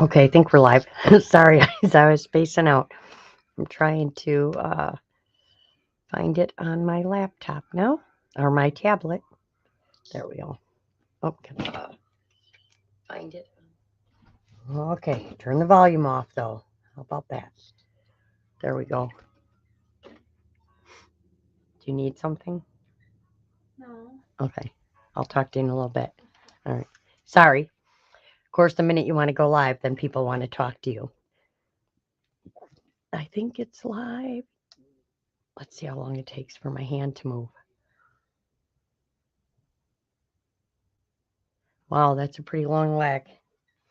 Okay, I think we're live. Sorry, guys, I was spacing out. I'm trying to find it on my laptop now, or my tablet. There we go. Oh, can find it. Okay, turn the volume off though. How about that? There we go. Do you need something? No. Okay, I'll talk to you in a little bit. All right. Sorry. Of course, the minute you want to go live, then people want to talk to you. I think it's live. Let's see how long it takes for my hand to move. Wow, that's a pretty long lag.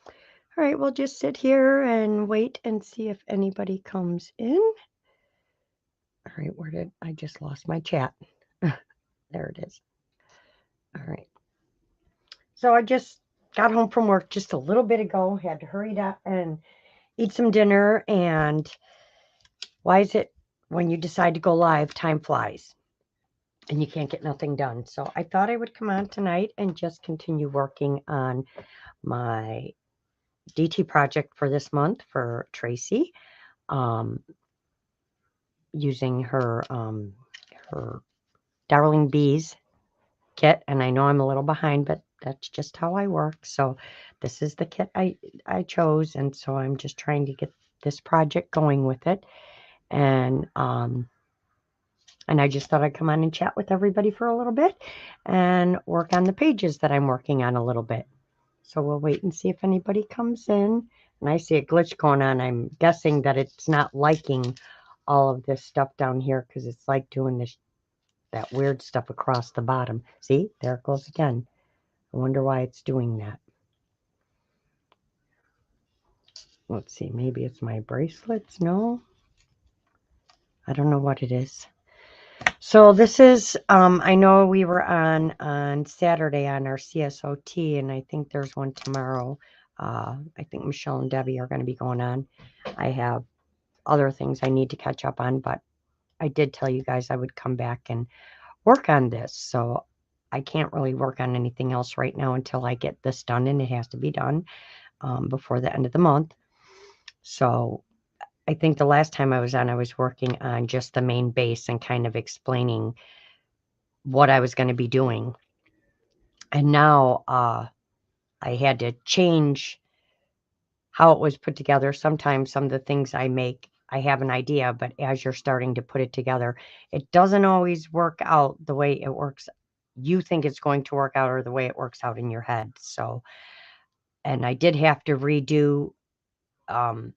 All right, we'll just sit here and wait and see if anybody comes in. All right, where did I just lost my chat? There it is. All right. So I just got home from work just a little bit ago, had to hurry up and eat some dinner. And why is it when you decide to go live, time flies and you can't get nothing done? So I thought I would come on tonight and just continue working on my DT project for this month for Tracy. Um, Using her Darling Bees kit, and I know I'm a little behind, but that's just how I work. So this is the kit I chose, and so I'm just trying to get this project going with it. And and I just thought I'd come on and chat with everybody for a little bit and work on the pages that I'm working on a little bit. So we'll wait and see if anybody comes in. And I see a glitch going on. I'm guessing that it's not liking all of this stuff down here because it's like doing this that weird stuff across the bottom. See, there it goes again. I wonder why it's doing that. Let's see, maybe it's my bracelets. No, I don't know what it is. So this is, I know we were on Saturday on our CSOT, and I think there's one tomorrow. I think Michelle and Debbie are going to be going on. I have other things I need to catch up on, but I did tell you guys I would come back and work on this. So I can't really work on anything else right now until I get this done, and it has to be done before the end of the month. So I think the last time I was on, I was working on just the main base and kind of explaining what I was going to be doing. And now I had to change how it was put together. Sometimes some of the things I make, I have an idea, but as you're starting to put it together, it doesn't always work out the way it works. You think it's going to work out or the way it works out in your head. So, and I did have to redo um,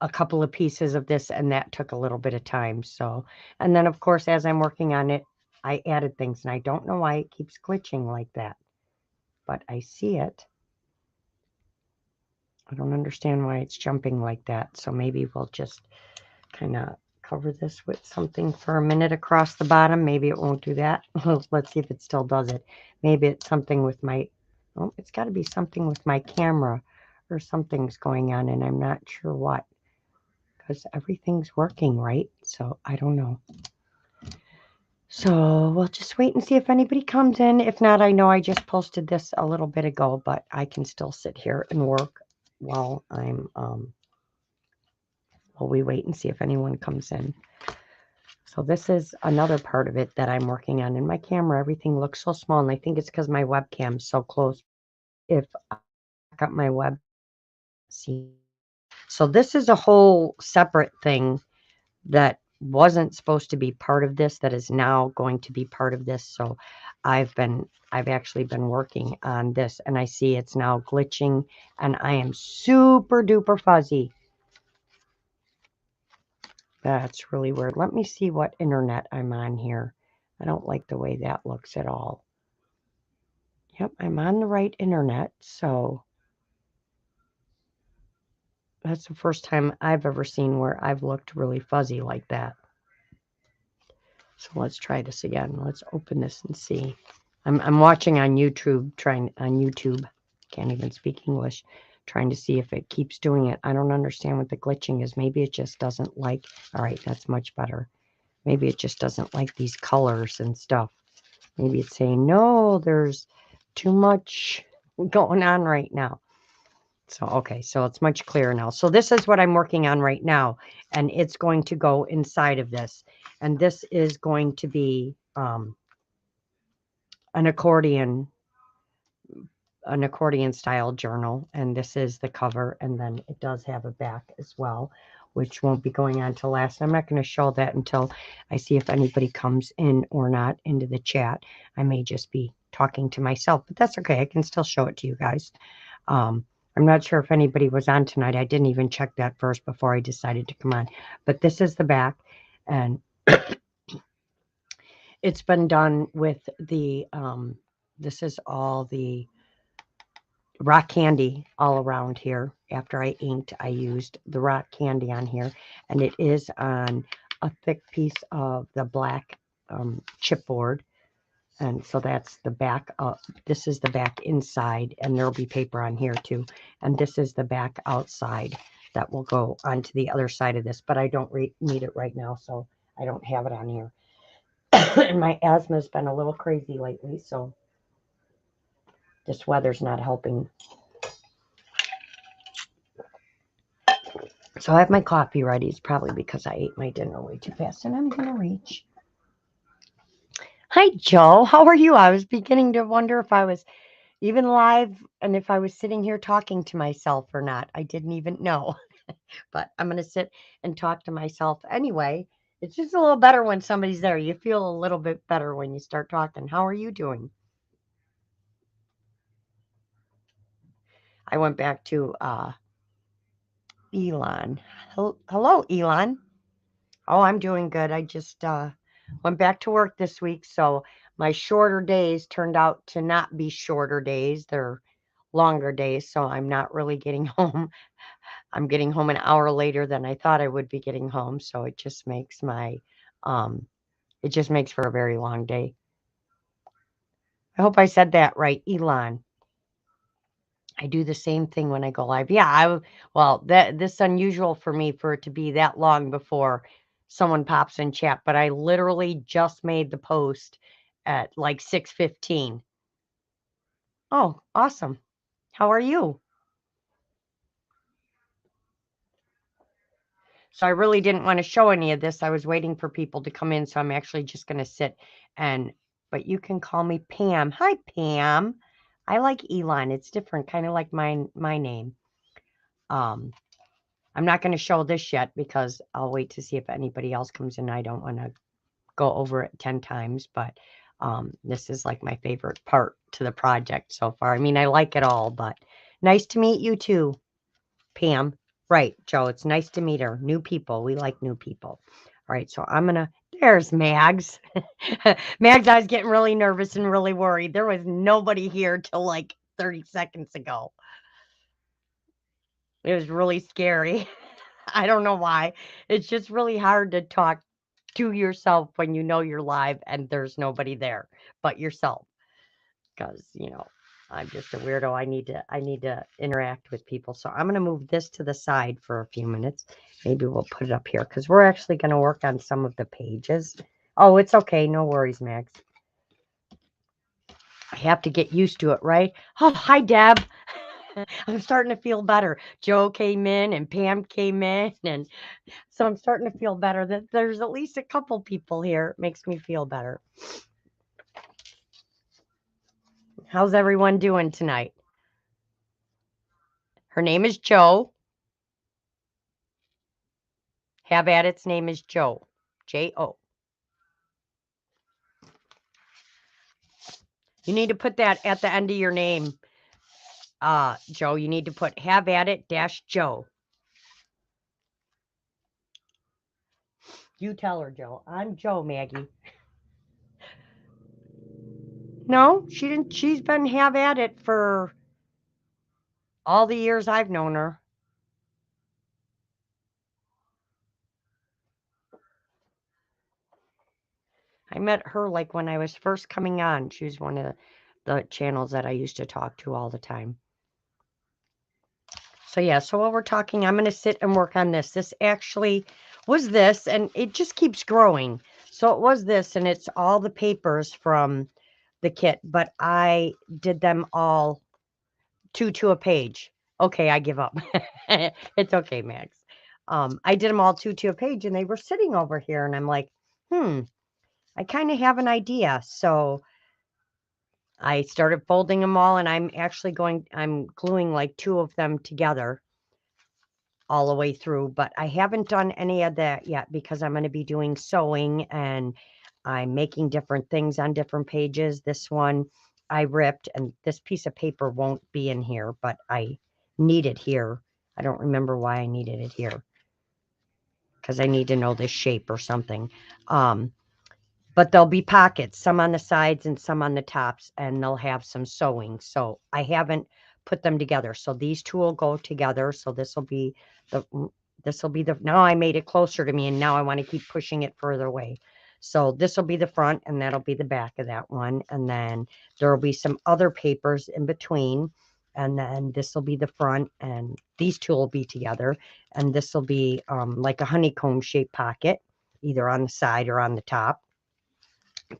a couple of pieces of this, and that took a little bit of time. So, and then of course, as I'm working on it, I added things, and I don't know why it keeps glitching like that, but I see it. I don't understand why it's jumping like that. So maybe we'll just kind of cover this with something for a minute across the bottom. Maybe it won't do that. Let's see if it still does it. Maybe it's something with my, oh, it's got to be something with my camera or something's going on, and I'm not sure what because everything's working right. So I don't know. So we'll just wait and see if anybody comes in. If not, I know I just posted this a little bit ago, but I can still sit here and work while while we wait and see if anyone comes in. So this is another part of it that I'm working on. In my camera, everything looks so small, and I think it's because my webcam's so close. If I back up my web, see. So this is a whole separate thing that wasn't supposed to be part of this that is now going to be part of this. So I've actually been working on this, and I see it's now glitching, and I am super duper fuzzy. That's really weird. Let me see what internet I'm on here. I don't like the way that looks at all. Yep, I'm on the right internet. So that's the first time I've ever seen where I've looked really fuzzy like that. So let's try this again. Let's open this and see. I'm watching on YouTube, trying on YouTube. Can't even speak English. Trying to see if it keeps doing it. I don't understand what the glitching is. Maybe it just doesn't like. All right, that's much better. Maybe it just doesn't like these colors and stuff. Maybe it's saying, no, there's too much going on right now. So, okay, so it's much clearer now. So this is what I'm working on right now, and it's going to go inside of this. And this is going to be an accordion style journal, and this is the cover, and then it does have a back as well, which won't be going on till last. I'm not going to show that until I see if anybody comes in or not into the chat. I may just be talking to myself, but that's okay. I can still show it to you guys. I'm not sure if anybody was on tonight. I didn't even check that first before I decided to come on, but this is the back, and it's been done with the this is all the rock candy all around here. After I inked, I used the rock candy on here, and it is on a thick piece of the black chipboard. And so that's the back up. This is the back inside, and there'll be paper on here too. And this is the back outside that will go onto the other side of this, but I don't need it right now, so I don't have it on here. And my asthma has been a little crazy lately, so this weather's not helping. So I have my coffee ready. It's probably because I ate my dinner way too fast, and I'm going to reach. Hi, Joe. How are you? I was beginning to wonder if I was even live and if I was sitting here talking to myself or not. I didn't even know. But I'm going to sit and talk to myself anyway. It's just a little better when somebody's there. You feel a little bit better when you start talking. How are you doing? I went back to Elon. Hello, Elon. Oh, I'm doing good. I just went back to work this week, so my shorter days turned out to not be shorter days. They're longer days, so I'm not really getting home. I'm getting home an hour later than I thought I would be getting home, so it just makes my it just makes for a very long day. I hope I said that right, Elon. I do the same thing when I go live. Yeah, well, this is unusual for me for it to be that long before someone pops in chat, but I literally just made the post at like 6:15. Oh, awesome. How are you? So I really didn't want to show any of this. I was waiting for people to come in, so I'm actually just going to sit but you can call me Pam. Hi, Pam. I like Elon. It's different, kind of like my name. I'm not going to show this yet because I'll wait to see if anybody else comes in. I don't want to go over it 10 times, but this is like my favorite part to the project so far. I mean, I like it all, but nice to meet you too, Pam. Right, Joe, it's nice to meet her. New people. We like new people. All right, so I'm going to, there's Mags. Mags, I was getting really nervous and really worried. There was nobody here till like 30 seconds ago. It was really scary. I don't know why. It's just really hard to talk to yourself when you know you're live and there's nobody there but yourself. Because, I'm just a weirdo. I need to interact with people. So I'm going to move this to the side for a few minutes. Maybe we'll put it up here because we're actually going to work on some of the pages. Oh, it's okay. No worries, Max. I have to get used to it, right? Oh, hi, Deb. I'm starting to feel better. Joe came in and Pam came in, and so I'm starting to feel better that there's at least a couple people here. It makes me feel better. How's everyone doing tonight? Her name is Joe. Have at its name is Joe. J-O. You need to put that at the end of your name, Joe. You need to put have at it - Joe. You tell her, Joe. I'm Joe, Maggie. No, she didn't. She's been have at it for all the years I've known her. I met her like when I was first coming on. She was one of the channels that I used to talk to all the time. So yeah, so while we're talking, I'm going to sit and work on this. This actually was this, and it just keeps growing. So it was this, and it's all the papers from the kit, but I did them all two to a page. Okay, I give up. It's okay, Max. I did them all two to a page and they were sitting over here and I'm like, I kind of have an idea. So I started folding them all and I'm gluing like two of them together all the way through, but I haven't done any of that yet because I'm going to be doing sewing and I'm making different things on different pages. This one I ripped and this piece of paper won't be in here, but I need it here. I don't remember why I needed it here because I need to know this shape or something. But there'll be pockets, some on the sides and some on the tops, and they'll have some sewing. So I haven't put them together. So these two will go together. So the this will be the, now I made it closer to me and now I want to keep pushing it further away. So this will be the front and that'll be the back of that one. And then there will be some other papers in between. And then this will be the front and these two will be together. And this will be like a honeycomb shaped pocket, either on the side or on the top,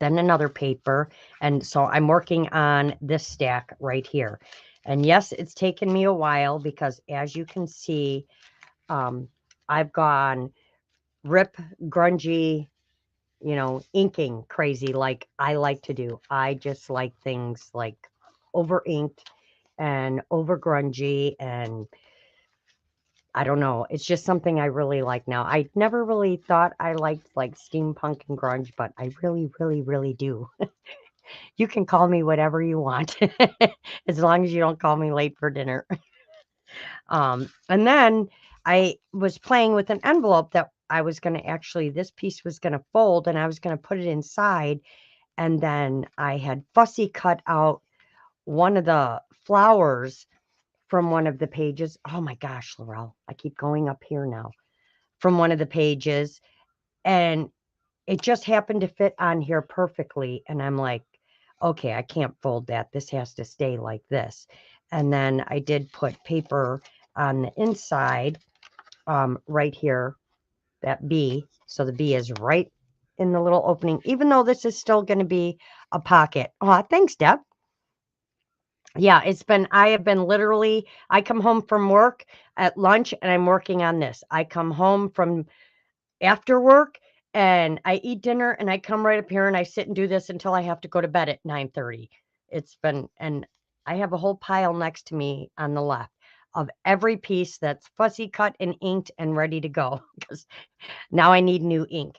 then another paper. And so I'm working on this stack right here. And yes, it's taken me a while because as you can see, I've gone rip grungy, inking crazy like I like to do. I just like things like over inked and over grungy, and I don't know. It's just something I really like now. I never really thought I liked like steampunk and grunge, but I really, really, really do. You can call me whatever you want, as long as you don't call me late for dinner. And then I was playing with an envelope that I was going to actually, this piece was going to fold and I was going to put it inside. And then I had fussy cut out one of the flowers from one of the pages. Oh my gosh, Laurel, I keep going up here now. From one of the pages. And it just happened to fit on here perfectly. And I'm like, okay, I can't fold that. This has to stay like this. And then I did put paper on the inside, right here, that B. So the B is right in the little opening, even though this is still going to be a pocket. Oh, thanks, Deb. Yeah, I have been literally, I come home from work at lunch and I'm working on this. I come home from after work and I eat dinner and I come right up here and I sit and do this until I have to go to bed at 9:30. It's been, and I have a whole pile next to me on the left of every piece that's fussy cut and inked and ready to go because now I need new ink.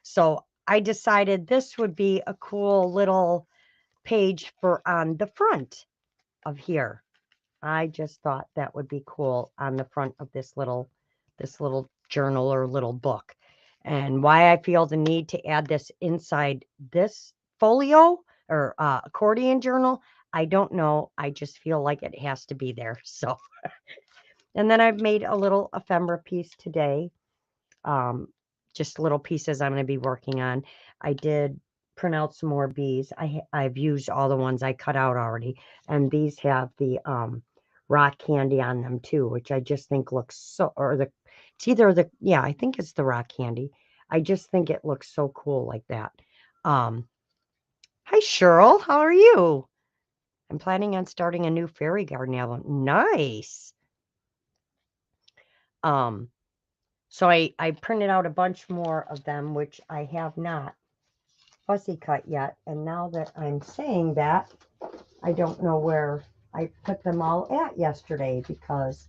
So I decided this would be a cool little page for on the front of here. I just thought that would be cool on the front of this little journal or little book. And why I feel the need to add this inside this folio or accordion journal, I don't know. I just feel like it has to be there. So, and then I've made a little ephemera piece today. Um, just little pieces I'm going to be working on. I did print out some more bees. I've used all the ones I cut out already, and these have the rock candy on them too, which I just think looks so. Or the it's either the yeah, I think it's the rock candy. I just think it looks so cool like that. Um, Hi Cheryl, how are you? I'm planning on starting a new fairy garden album. Nice. Um, so I printed out a bunch more of them, which I have not fussy cut yet. And now that I'm saying that, I don't know where I put them all at yesterday because,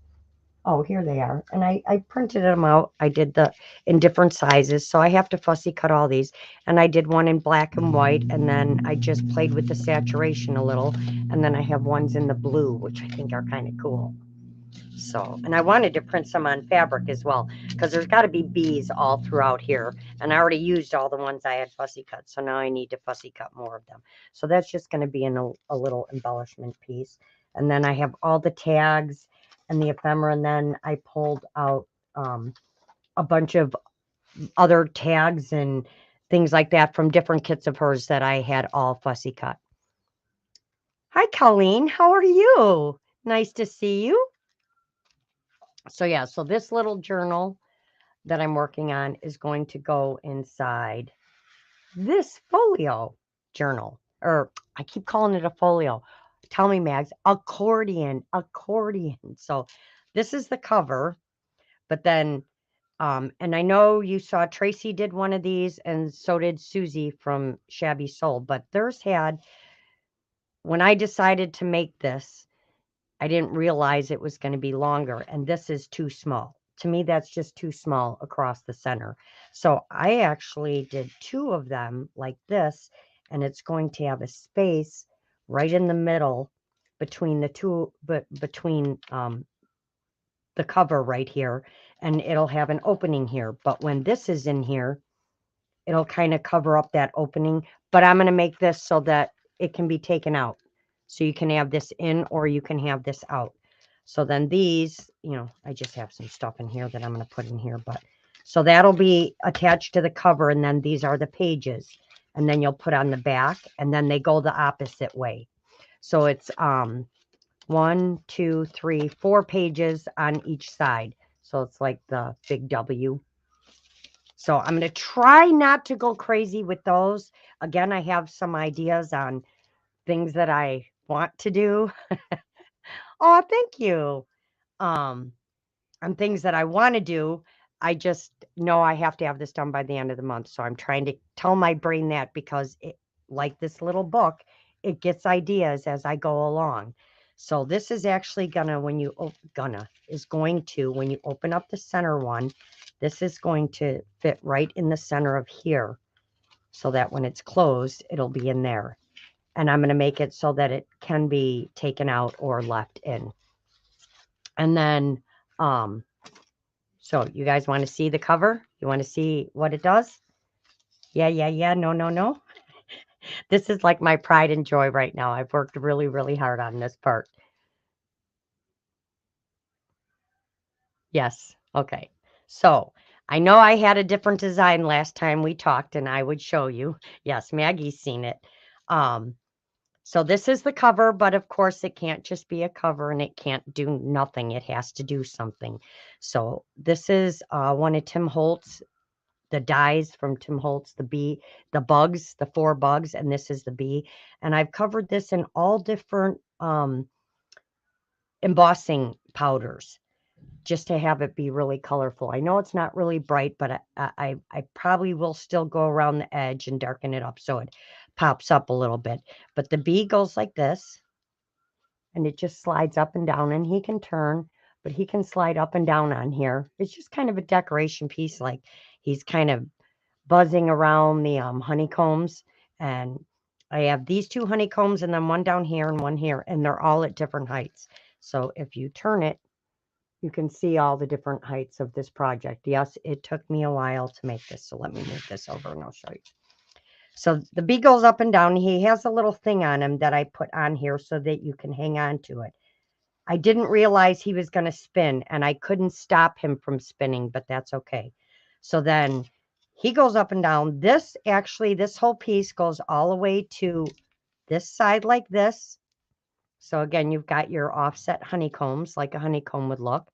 oh, here they are. And I printed them out. I did the in different sizes. So I have to fussy cut all these. And I did one in black and white. And then I just played with the saturation a little. And then I have ones in the blue, which I think are kind of cool. So, and I wanted to print some on fabric as well, because there's got to be bees all throughout here. And I already used all the ones I had fussy cut. So now I need to fussy cut more of them. So that's just going to be in a little embellishment piece. And then I have all the tags and the ephemera. And then I pulled out a bunch of other tags and things like that from different kits of hers that I had all fussy cut. Hi, Colleen. How are you? Nice to see you. So yeah, so this little journal that I'm working on is going to go inside this folio journal, or I keep calling it a folio. Tell me, Mags. Accordion. So this is the cover, but then, and I know you saw Tracy did one of these, and so did Susie from Shabby Soul, but theirs had, when I decided to make this, I didn't realize it was going to be longer, and this is too small. To me, that's just too small across the center. So I actually did two of them like this, and it's going to have a space right in the middle between the two, but between the cover right here, and it'll have an opening here. But when this is in here, it'll kind of cover up that opening. But I'm going to make this so that it can be taken out. So you can have this in or you can have this out. So then these, I just have some stuff in here that I'm going to put in here. But so that'll be attached to the cover. And then these are the pages. And then you'll put on the back. And then they go the opposite way. So it's 1, 2, 3, 4 pages on each side. So it's like the big W. So I'm going to try not to go crazy with those. Again, I have some ideas on things that I want to do. Oh, thank you. On things that I want to do. I just know I have to have this done by the end of the month. So I'm trying to tell my brain that, because it, like this little book, it gets ideas as I go along. So this is actually gonna, when you when you open up the center one, this is going to fit right in the center of here, so that when it's closed, it'll be in there. And I'm going to make it so that it can be taken out or left in. And then, so you guys want to see the cover? You want to see what it does? Yeah. No. This is like my pride and joy right now. I've worked really, really hard on this part. Yes. Okay. So I know I had a different design last time we talked, and I would show you. Yes, Maggie's seen it. So this is the cover, but of course it can't just be a cover and it can't do nothing. It has to do something. So this is one of Tim Holtz, the dies from Tim Holtz, the bugs, the 4 bugs, and this is the bee. And I've covered this in all different embossing powders, just to have it be really colorful. I know it's not really bright, but I probably will still go around the edge and darken it up so it pops up a little bit. But the bee goes like this, and it just slides up and down, and he can turn, but he can slide up and down on here. It's just kind of a decoration piece, like he's kind of buzzing around the honeycombs. And I have these 2 honeycombs and then one down here and one here, and they're all at different heights. So if you turn it, you can see all the different heights of this project. Yes, it took me a while to make this. So let me move this over and I'll show you. So the bee goes up and down. He has a little thing on him that I put on here so that you can hang on to it. I didn't realize he was going to spin, and I couldn't stop him from spinning, but that's okay. So then he goes up and down. This whole piece goes all the way to this side like this. So again, you've got your offset honeycombs like a honeycomb would look.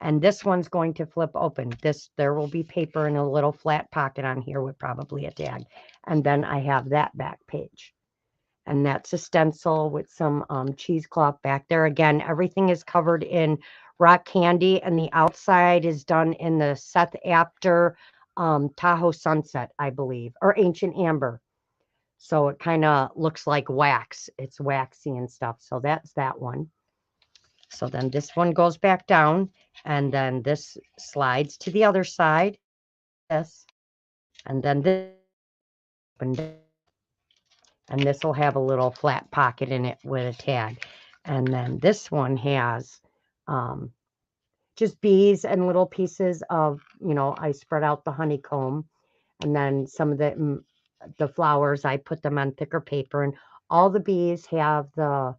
And this one's going to flip open. There will be paper in a little flat pocket on here with probably a tag. And then I have that back page. And that's a stencil with some cheesecloth back there. Again, everything is covered in rock candy, and the outside is done in the Seth Apter Tahoe Sunset, I believe, or Ancient Amber. So it kind of looks like wax. It's waxy and stuff. So that's that one. So then this one goes back down, and then this slides to the other side. This, and then this, and this will have a little flat pocket in it with a tag. And then this one has just bees and little pieces of, I spread out the honeycomb, and then some of the flowers, I put them on thicker paper, and all the bees have the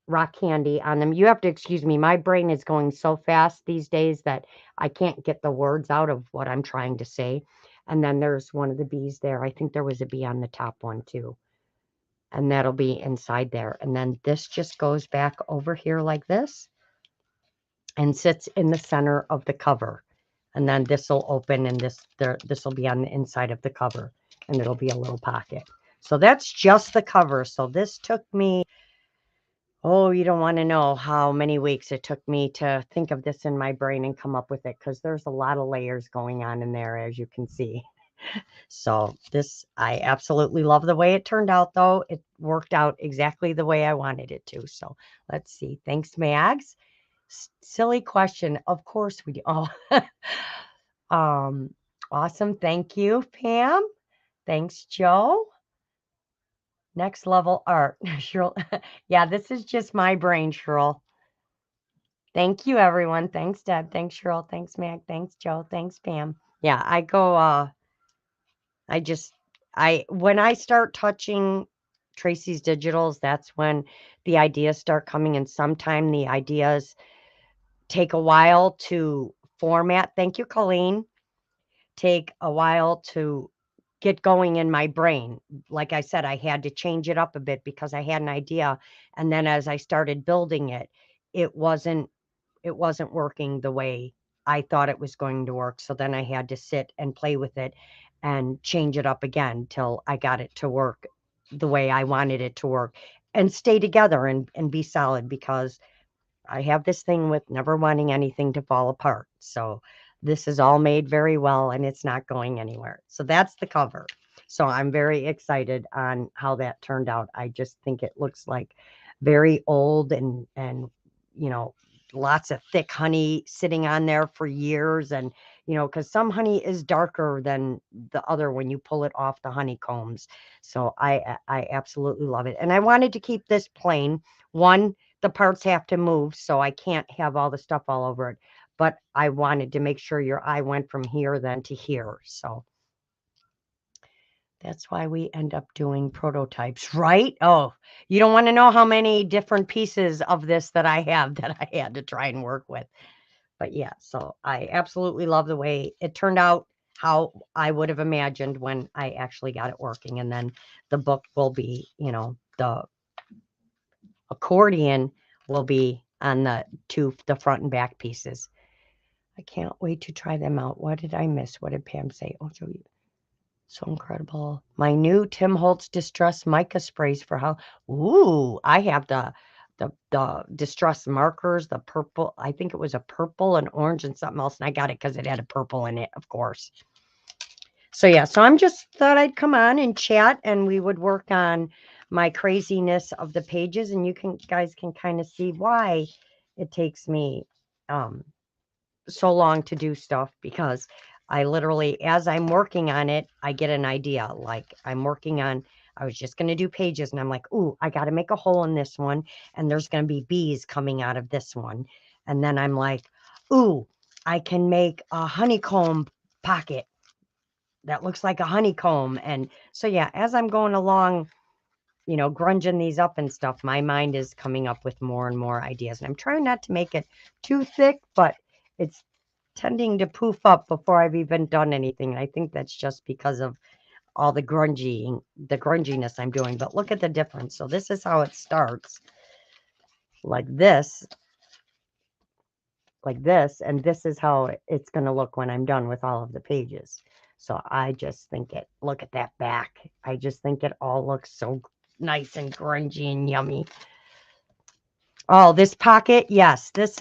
rock candy on them. You have to excuse me. My brain is going so fast these days that I can't get the words out of what I'm trying to say. And then there's one of the bees there. I think there was a bee on the top one too. And that'll be inside there. And then this just goes back over here like this and sits in the center of the cover. And then this will open, and this will be on the inside of the cover, and it'll be a little pocket. So that's just the cover. So this took me, oh, you don't want to know how many weeks it took me to think of this in my brain and come up with it, because there's a lot of layers going on in there, as you can see. So this, I absolutely love the way it turned out, though. It worked out exactly the way I wanted it to. So let's see. Thanks, Mags. Silly question. Of course we do. Oh, awesome. Thank you, Pam. Thanks, Joe. Next level art. Cheryl. Yeah, this is just my brain, Cheryl. Thank you, everyone. Thanks, Deb. Thanks, Cheryl. Thanks, Mag. Thanks, Joe. Thanks, Pam. Yeah, I go, when I start touching Tracy's digitals, that's when the ideas start coming, and sometime the ideas take a while to format. Thank you, Colleen. Take a while to get going in my brain. Like I said, I had to change it up a bit because I had an idea, and then as I started building it, it wasn't working the way I thought it was going to work. So then I had to sit and play with it and change it up again till I got it to work the way I wanted it to work and stay together and be solid, because I have this thing with never wanting anything to fall apart. So this is all made very well and it's not going anywhere. So that's the cover. So I'm very excited on how that turned out. I just think it looks like very old and you know, lots of thick honey sitting on there for years, and because some honey is darker than the other when you pull it off the honeycombs. So I absolutely love it, and I wanted to keep this plain. One, the parts have to move, so I can't have all the stuff all over it, but I wanted to make sure your eye went from here then to here. So that's why we end up doing prototypes, right? Oh, you don't want to know how many different pieces of this that I have that I had to try and work with. But yeah, so I absolutely love the way it turned out, how I would have imagined when I actually got it working. And then the book will be, the accordion will be on the front and back pieces. I can't wait to try them out. What did I miss? What did Pam say? Oh, so incredible. My new Tim Holtz Distress mica sprays for how. Ooh, I have the distress markers, the purple. I think it was a purple and orange and something else, and I got it because it had a purple in it, of course. So yeah, so I'm just thought I'd come on and chat, and we would work on my craziness of the pages, and guys can kind of see why it takes me so long to do stuff, because I literally, as I'm working on it, I get an idea. Like I was just going to do pages, and I'm like, ooh, I got to make a hole in this one, and there's going to be bees coming out of this one. And then I'm like, ooh, I can make a honeycomb pocket that looks like a honeycomb. And so, yeah, as I'm going along, grunging these up and stuff, my mind is coming up with more and more ideas. And I'm trying not to make it too thick, but it's tending to poof up before I've even done anything. And I think that's just because of all the grunginess I'm doing. But look at the difference. So this is how it starts, like this, and this is how it's going to look when I'm done with all of the pages. So I just think look at that back. I just think it all looks so nice and grungy and yummy. Oh, this pocket. Yes, this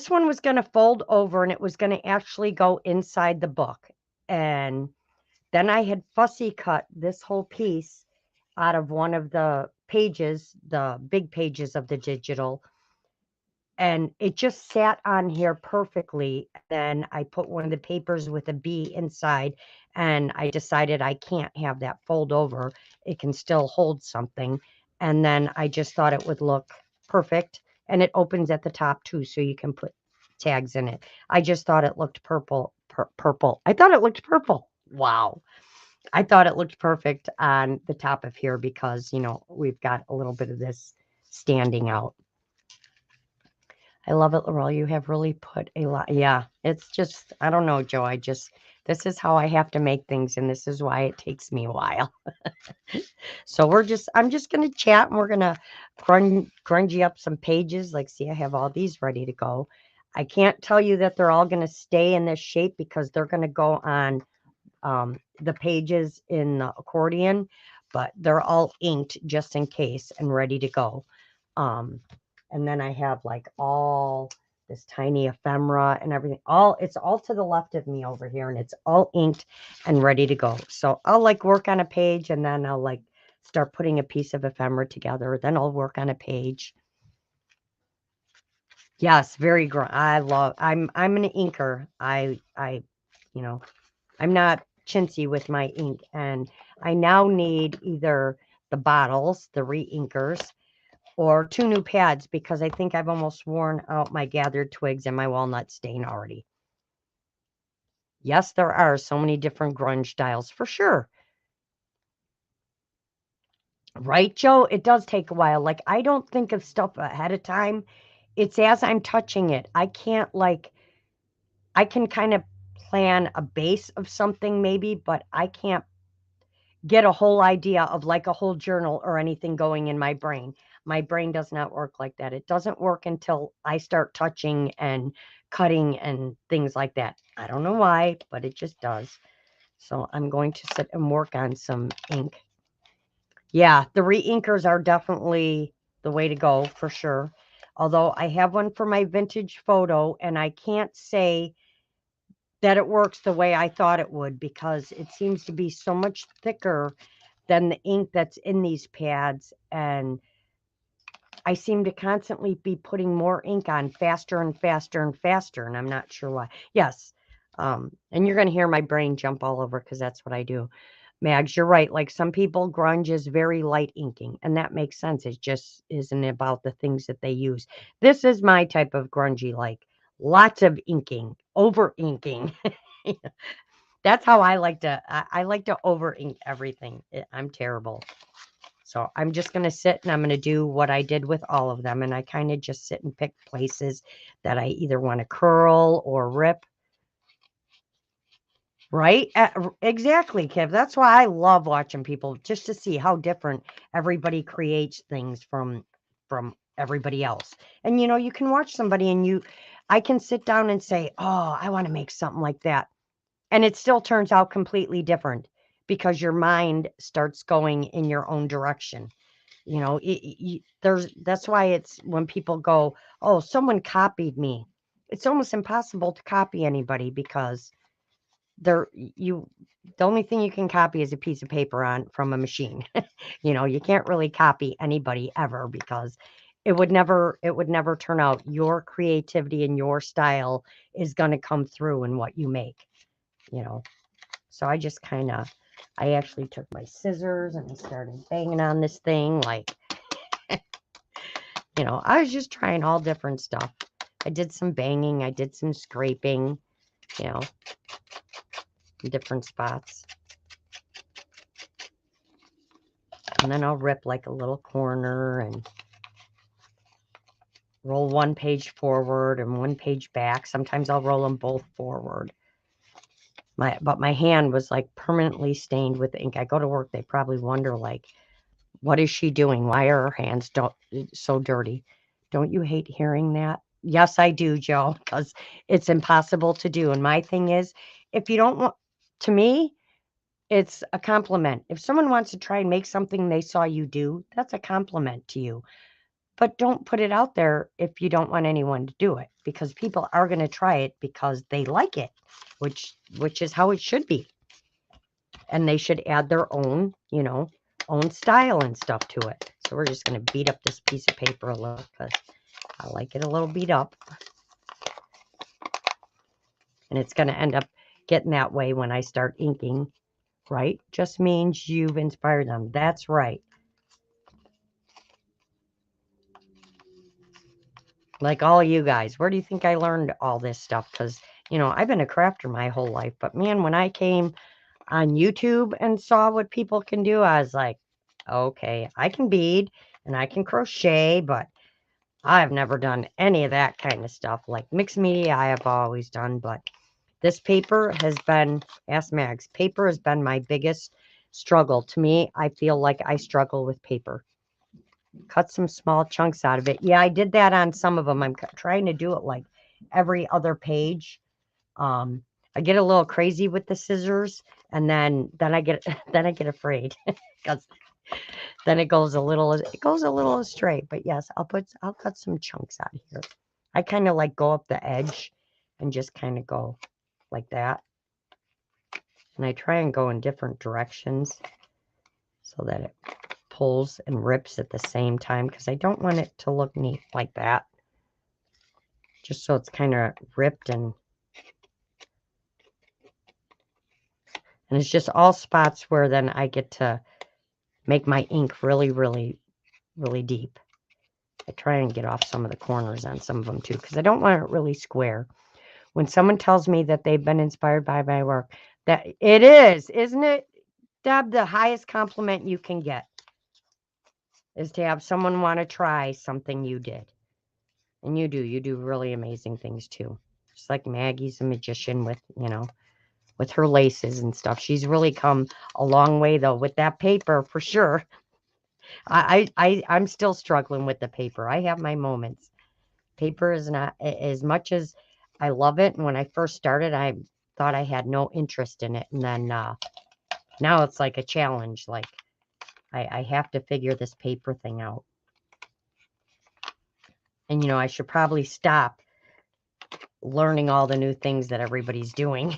one was going to fold over, and it was going to actually go inside the book. And then I had fussy cut this whole piece out of one of the pages, the big pages of the digital, and it just sat on here perfectly. Then I put one of the papers with a bee inside, and I decided I can't have that fold over. It can still hold something. And then I just thought it would look perfect. And it opens at the top too, so you can put tags in it. I just thought it looked purple. I thought it looked purple. Wow. I thought it looked perfect on the top of here because, we've got a little bit of this standing out. I love it, Laurel. You have really put a lot. Yeah, it's just, I don't know, Joe. This is how I have to make things, and this is why it takes me a while. So I'm just going to chat, and we're going to grungy up some pages. Like, see, I have all these ready to go. I can't tell you that they're all going to stay in this shape because they're going to go on the pages in the accordion, but they're all inked just in case and ready to go. And then I have like all this tiny ephemera and everything. It's all to the left of me over here, and it's all inked and ready to go. So I'll like work on a page, and then I'll like start putting a piece of ephemera together. Then I'll work on a page. Yes, very I'm an inker. You know, I'm not chintzy with my ink, and I now need either the bottles, the re-inkers, or 2 new pads because I think I've almost worn out my gathered twigs and my walnut stain already. Yes, there are so many different grunge styles for sure. Right, Joe? It does take a while. Like, I don't think of stuff ahead of time. It's as I'm touching it. I can kind of plan a base of something maybe, but I can't get a whole idea of like a whole journal or anything going in my brain. My brain does not work like that. It doesn't work until I start touching and cutting and things like that. I don't know why, but it just does. So I'm going to sit and work on some ink. Yeah, the re-inkers are definitely the way to go for sure. Although I have one for my vintage photo, and I can't say that it works the way I thought it would because it seems to be so much thicker than the ink that's in these pads, and I seem to constantly be putting more ink on faster and faster and faster, and I'm not sure why. Yes, and you're going to hear my brain jump all over because that's what I do. Mags, you're right. Like some people, grunge is very light inking, and that makes sense. It just isn't about the things that they use. This is my type of grungy, like lots of inking, over inking. That's how I like to. I like to over ink everything. I'm terrible. So I'm just going to sit and I'm going to do what I did with all of them. And I kind of just sit and pick places that I either want to curl or rip. Right? Exactly, Kev. That's why I love watching people just to see how different everybody creates things from everybody else. And you know, you can watch somebody and I can sit down and say, "Oh, I want to make something like that." And it still turns out completely different because your mind starts going in your own direction. You know, that's why it's when people go, "Oh, someone copied me." It's almost impossible to copy anybody because the only thing you can copy is a piece of paper on from a machine. You know, you can't really copy anybody ever because it would never turn out. Your creativity and your style is going to come through in what you make, you know. So I actually took my scissors and I started banging on this thing like, I was just trying all different stuff. I did some banging, I did some scraping, you know, in different spots. And then I'll rip like a little corner and roll one page forward and one page back. Sometimes I'll roll them both forward. But my hand was like permanently stained with ink. I go to work, they probably wonder like, what is she doing? Why are her hands so dirty? Don't you hate hearing that? Yes, I do, Joe, because it's impossible to do. And my thing is, if you don't want, to me, it's a compliment. If someone wants to try and make something they saw you do, that's a compliment to you. But don't put it out there if you don't want anyone to do it, because people are going to try it because they like it, which is how it should be. And they should add their own, own style and stuff to it. So we're just going to beat up this piece of paper a little because I like it a little beat up. And it's going to end up getting that way when I start inking, right? Just means you've inspired them. That's right. Like all you guys, where do you think I learned all this stuff? Because, I've been a crafter my whole life. But man, when I came on YouTube and saw what people can do, I was like, okay, I can bead and I can crochet, but I've never done any of that kind of stuff. Like mixed media, I have always done, but this paper has been, ask Mags, paper has been my biggest struggle. To me, I feel like I struggle with paper. Cut some small chunks out of it. Yeah, I did that on some of them. I'm trying to do it like every other page. I get a little crazy with the scissors And then I get then I get afraid because then it goes a little astray. But yes, I'll cut some chunks out of here. I kind of like go up the edge and just kind of go like that. And I try and go in different directions so that it pulls and rips at the same time because I don't want it to look neat like that. Just so it's kind of ripped and it's just all spots where then I get to make my ink really, really, really deep. I try and get off some of the corners on some of them too because I don't want it really square. When someone tells me that they've been inspired by my work, that it is, isn't it, Deb? The highest compliment you can get is to have someone want to try something you did. And you do really amazing things too. Just like Maggie's a magician with, with her laces and stuff. She's really come a long way though with that paper for sure. I'm still struggling with the paper. I have my moments. Paper is not as much as I love it. And when I first started, I thought I had no interest in it. And then now it's like a challenge. Like I have to figure this paper thing out. And, I should probably stop learning all the new things that everybody's doing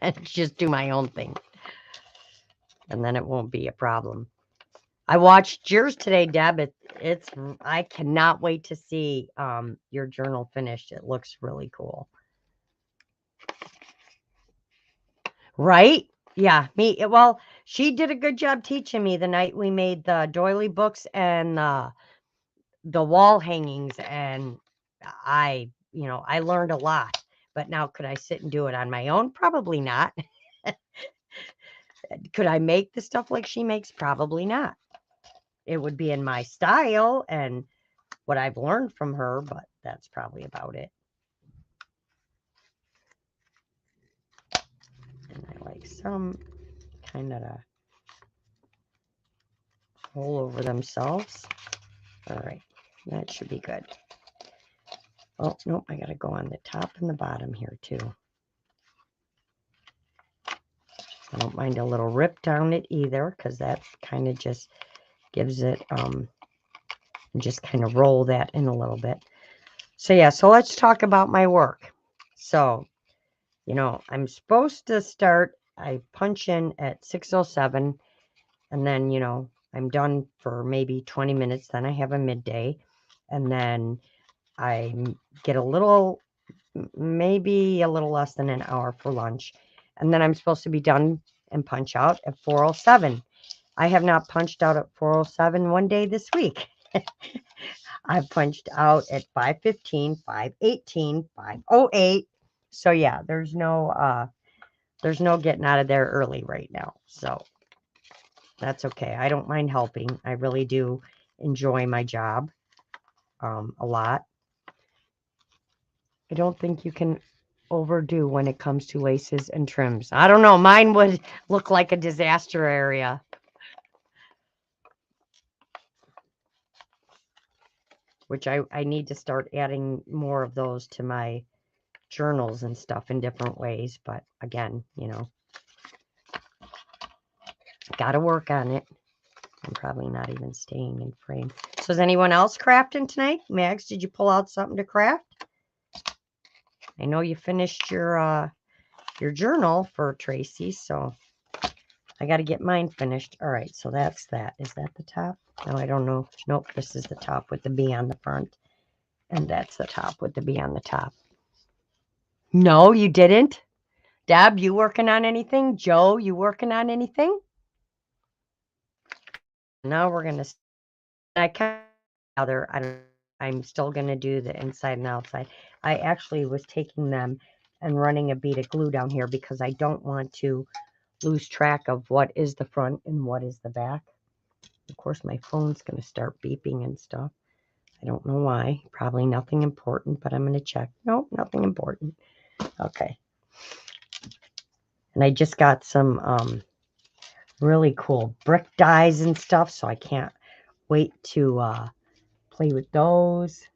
and just do my own thing. And then it won't be a problem. I watched yours today, Deb. I cannot wait to see your journal finished. It looks really cool. Right? Yeah, well, she did a good job teaching me the night we made the doily books and the wall hangings, and I learned a lot. But now could I sit and do it on my own? Probably not. Could I make the stuff like she makes? Probably not. It would be in my style and what I've learned from her, but that's probably about it. And I like some kind of roll over themselves. All right, that should be good. Oh, nope, I got to go on the top and the bottom here too. I don't mind a little rip down it either because that kind of just gives it, just kind of roll that in a little bit. So yeah, so let's talk about my work. So, I'm supposed to start, I punch in at 6:07 and then, I'm done for maybe 20 minutes. Then I have a midday and then I get maybe a little less than an hour for lunch. And then I'm supposed to be done and punch out at 4:07. I have not punched out at 4:07 one day this week. I've punched out at 5:15, 5:18, 5:08. So yeah, there's no getting out of there early right now. So that's okay. I don't mind helping. I really do enjoy my job a lot. I don't think you can overdo when it comes to laces and trims. I don't know. Mine would look like a disaster area. Which I need to start adding more of those to my journals and stuff in different ways. But again, got to work on it. I'm probably not even staying in frame. So is anyone else crafting tonight? Max, did you pull out something to craft? I know you finished your journal for Tracy, so I got to get mine finished. All right, so that's that. Is that the top? No, I don't know. Nope, this is the top with the B on the front. And that's the top with the B on the top. No, you didn't? Deb, you working on anything? Joe, you working on anything? Now we're going to... I'm still going to do the inside and outside. I actually was taking them and running a bead of glue down here because I don't want to lose track of what is the front and what is the back. Of course, my phone's going to start beeping and stuff. I don't know why. Probably nothing important, but I'm going to check. Nope, nothing important. Okay. And I just got some really cool brick dies and stuff, so I can't wait to play with those.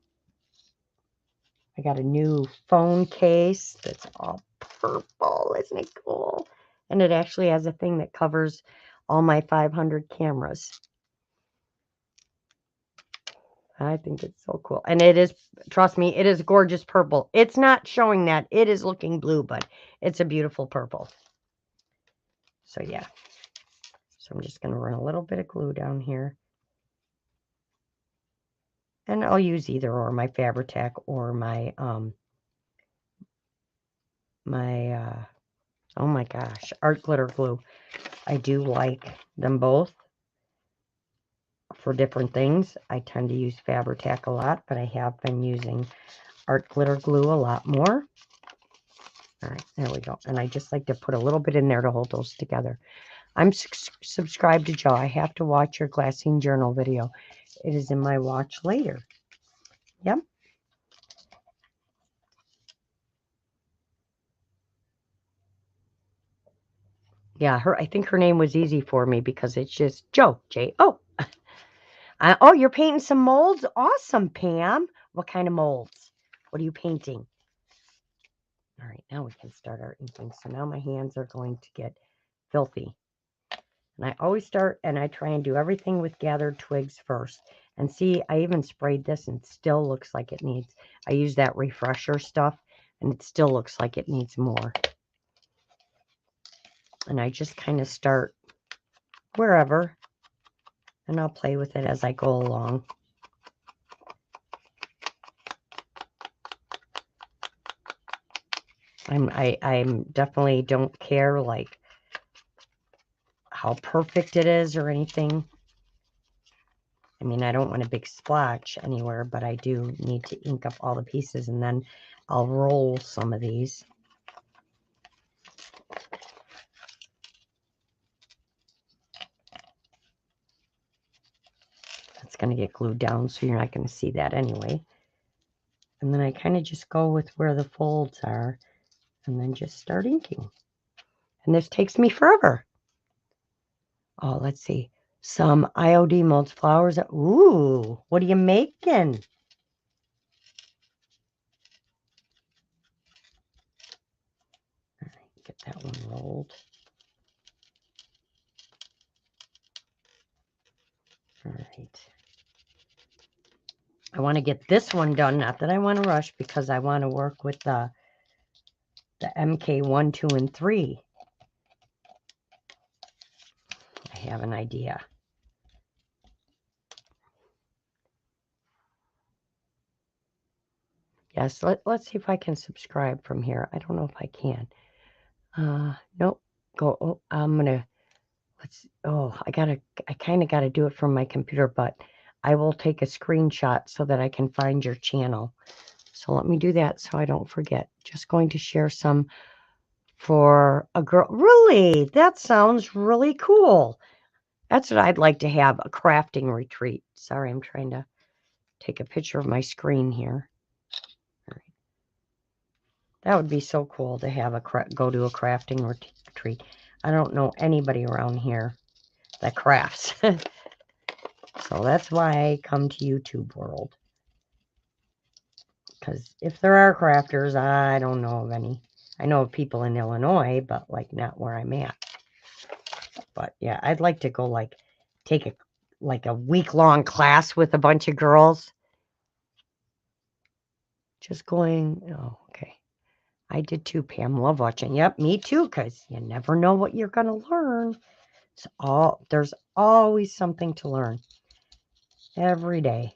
I got a new phone case that's all purple. Isn't it cool? And it actually has a thing that covers all my 500 cameras. I think it's so cool. And it is, trust me, it is gorgeous purple. It's not showing that. It is looking blue, but it's a beautiful purple. So yeah. So I'm just going to run a little bit of glue down here. And I'll use either or, my Fabri-Tac or my, oh my gosh, art glitter glue. I do like them both for different things. I tend to use Fabri-Tac a lot, but I have been using art glitter glue a lot more. All right, there we go. And I just like to put a little bit in there to hold those together. I'm subscribed to Joe. I have to watch your Glassine Journal video. It is in my watch later. Yep. Yeah, I think her name was easy for me because it's just Joe, J-O. Oh, you're painting some molds? Awesome, Pam. What kind of molds? What are you painting? All right, now we can start our inking. So now my hands are going to get filthy. And I always start and I try and do everything with gathered twigs first. And see, I even sprayed this and it still looks like it needs, I use that refresher stuff and it still looks like it needs more. And I just kind of start wherever and I'll play with it as I go along. I'm definitely don't care like how perfect it is or anything. I mean, I don't want a big splotch anywhere, but I do need to ink up all the pieces and then I'll roll some of these. It's going to get glued down, so you're not going to see that anyway. And then I kind of just go with where the folds are and then just start inking. And this takes me forever. Oh, let's see. Some IOD molds flowers. Ooh, what are you making? All right, get that one rolled. All right. I want to get this one done. Not that I want to rush because I want to work with the MK 1, 2, and 3. I have an idea. Yes, let's see if I can subscribe from here. I don't know if I can. Nope. Go. Oh, I'm gonna. I kind of gotta do it from my computer, but I will take a screenshot so that I can find your channel. So let me do that so I don't forget. Just going to share some for a girl. Really? That sounds really cool. That's what I'd like to have, a crafting retreat. Sorry, I'm trying to take a picture of my screen here. All right. That would be so cool to have go to a crafting retreat. I don't know anybody around here that crafts. So that's why I come to YouTube world. Because if there are crafters, I don't know of any. I know of people in Illinois, but like not where I'm at. But yeah, I'd like to go like take a week-long class with a bunch of girls. Just going, oh, okay. I did too, Pam. Love watching. Yep, me too, because you never know what you're going to learn. There's always something to learn every day.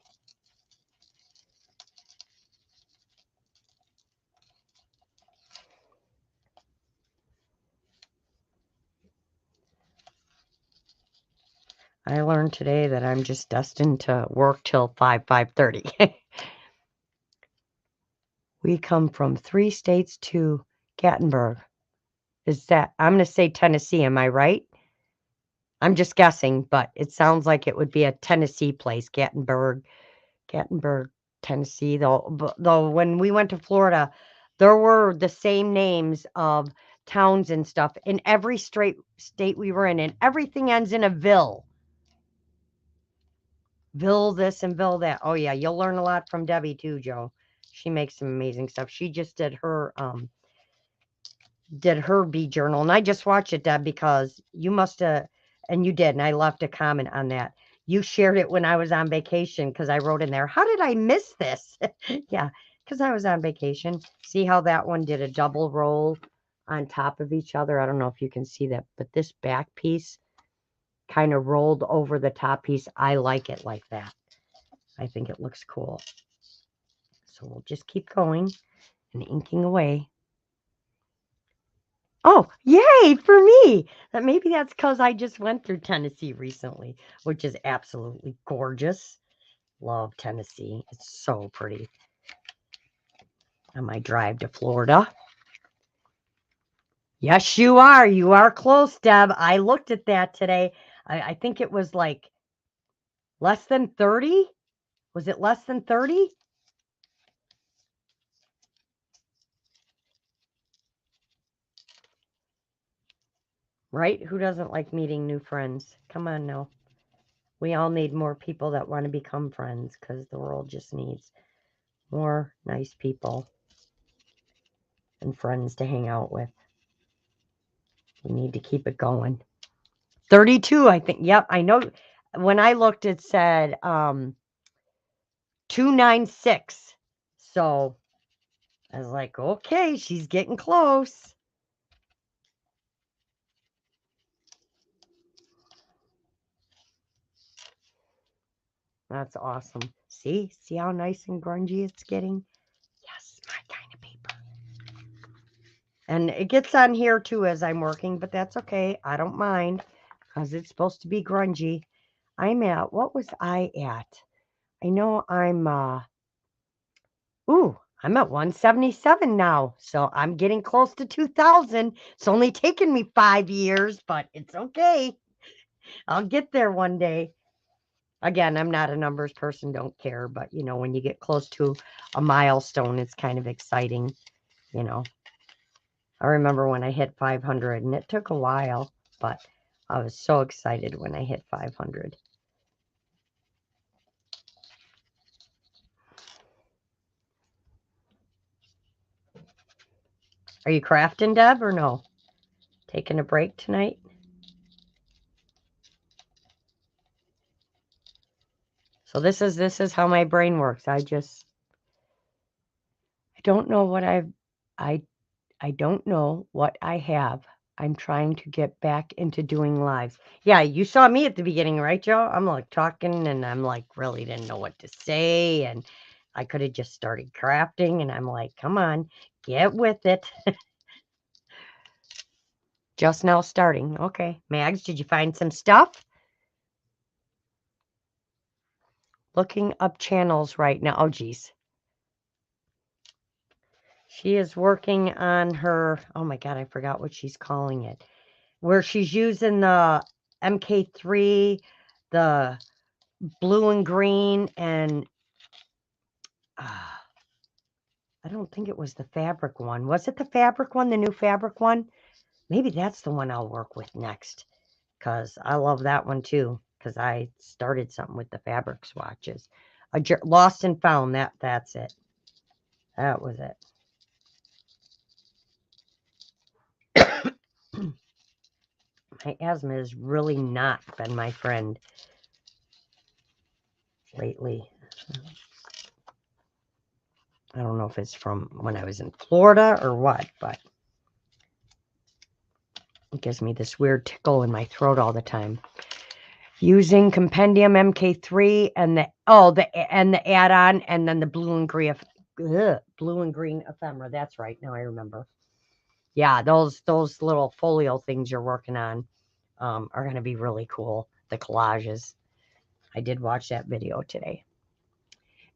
I learned today that I'm just destined to work till 5:30. We come from 3 states to Gatlinburg. I'm going to say Tennessee, am I right? I'm just guessing, but it sounds like it would be a Tennessee place, Gatlinburg, Tennessee. Though when we went to Florida, there were the same names of towns and stuff in every state we were in, and everything ends in a ville. Ville this and Ville that. Oh yeah, you'll learn a lot from Debbie too, Joe. She makes some amazing stuff. She just did her did her bee journal, and I just watched it, Deb, because you must have, and you did, and I left a comment on that. You shared it when I was on vacation because I wrote in there, how did I miss this? Yeah, because I was on vacation. See how that one did a double roll on top of each other? I don't know if you can see that, but this back piece kind of rolled over the top piece. I like it like that. I think it looks cool. So we'll just keep going and inking away. Oh, yay for me. Maybe that's because I just went through Tennessee recently, which is absolutely gorgeous. Love Tennessee. It's so pretty. On my drive to Florida. Yes, you are. You are close, Deb. I looked at that today. I think it was like less than 30. Was it less than 30? Right? Who doesn't like meeting new friends? Come on now. We all need more people that want to become friends because the world just needs more nice people and friends to hang out with. We need to keep it going. 32, I think. Yep, I know. When I looked, it said 296. So I was like, okay, she's getting close. That's awesome. See how nice and grungy it's getting? Yes, my kind of paper. And it gets on here too as I'm working, but that's okay. I don't mind because it's supposed to be grungy. I'm at, what was I at? I know I'm, I'm at 177 now. So I'm getting close to 2000. It's only taken me 5 years, but it's okay. I'll get there one day. Again, I'm not a numbers person, don't care. But, you know, when you get close to a milestone, it's kind of exciting, you know. I remember when I hit 500, and it took a while, but I was so excited when I hit 500. Are you crafting, Deb, or no? Taking a break tonight? So this is how my brain works. I don't know what I don't know what I have. I'm trying to get back into doing lives. Yeah, you saw me at the beginning, right, Joe? I'm like talking and I'm like really didn't know what to say, and I could have just started crafting, and I'm like, come on, get with it. Just now starting. Okay. Mags, did you find some stuff? Looking up channels right now. Oh, geez. She is working on her, oh my God, I forgot what she's calling it. Where she's using the MK3, the blue and green, and I don't think it was the fabric one. Was it the fabric one, the new fabric one? Maybe that's the one I'll work with next, because I love that one too, because I started something with the fabric swatches. Lost and Found, that's it. That was it. My asthma has really not been my friend lately. I don't know if it's from when I was in Florida or what, but it gives me this weird tickle in my throat all the time. Using Compendium MK3 and the add-on, and then the blue and green ephemera. That's right. Now I remember. Yeah, those little folio things you're working on are going to be really cool. The collages. I did watch that video today.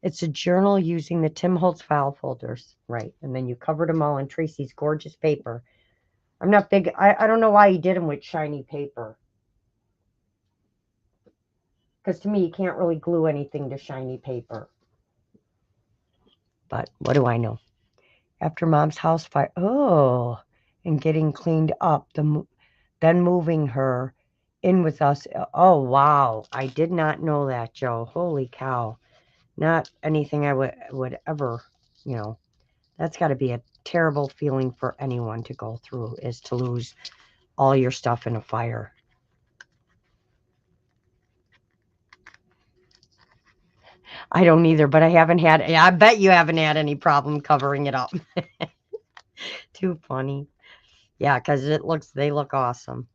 It's a journal using the Tim Holtz file folders, right? And then you covered them all in Tracy's gorgeous paper. I'm not big. I don't know why he did them with shiny paper. Because to me, you can't really glue anything to shiny paper. But what do I know? After Mom's house fire, and getting cleaned up, then moving her in with us. Oh, wow. I did not know that, Joe. Holy cow. Not anything I would ever, that's got to be a terrible feeling for anyone to go through, is to lose all your stuff in a fire. I don't either, but I bet you haven't had any problem covering it up. Too funny. Yeah, because they look awesome.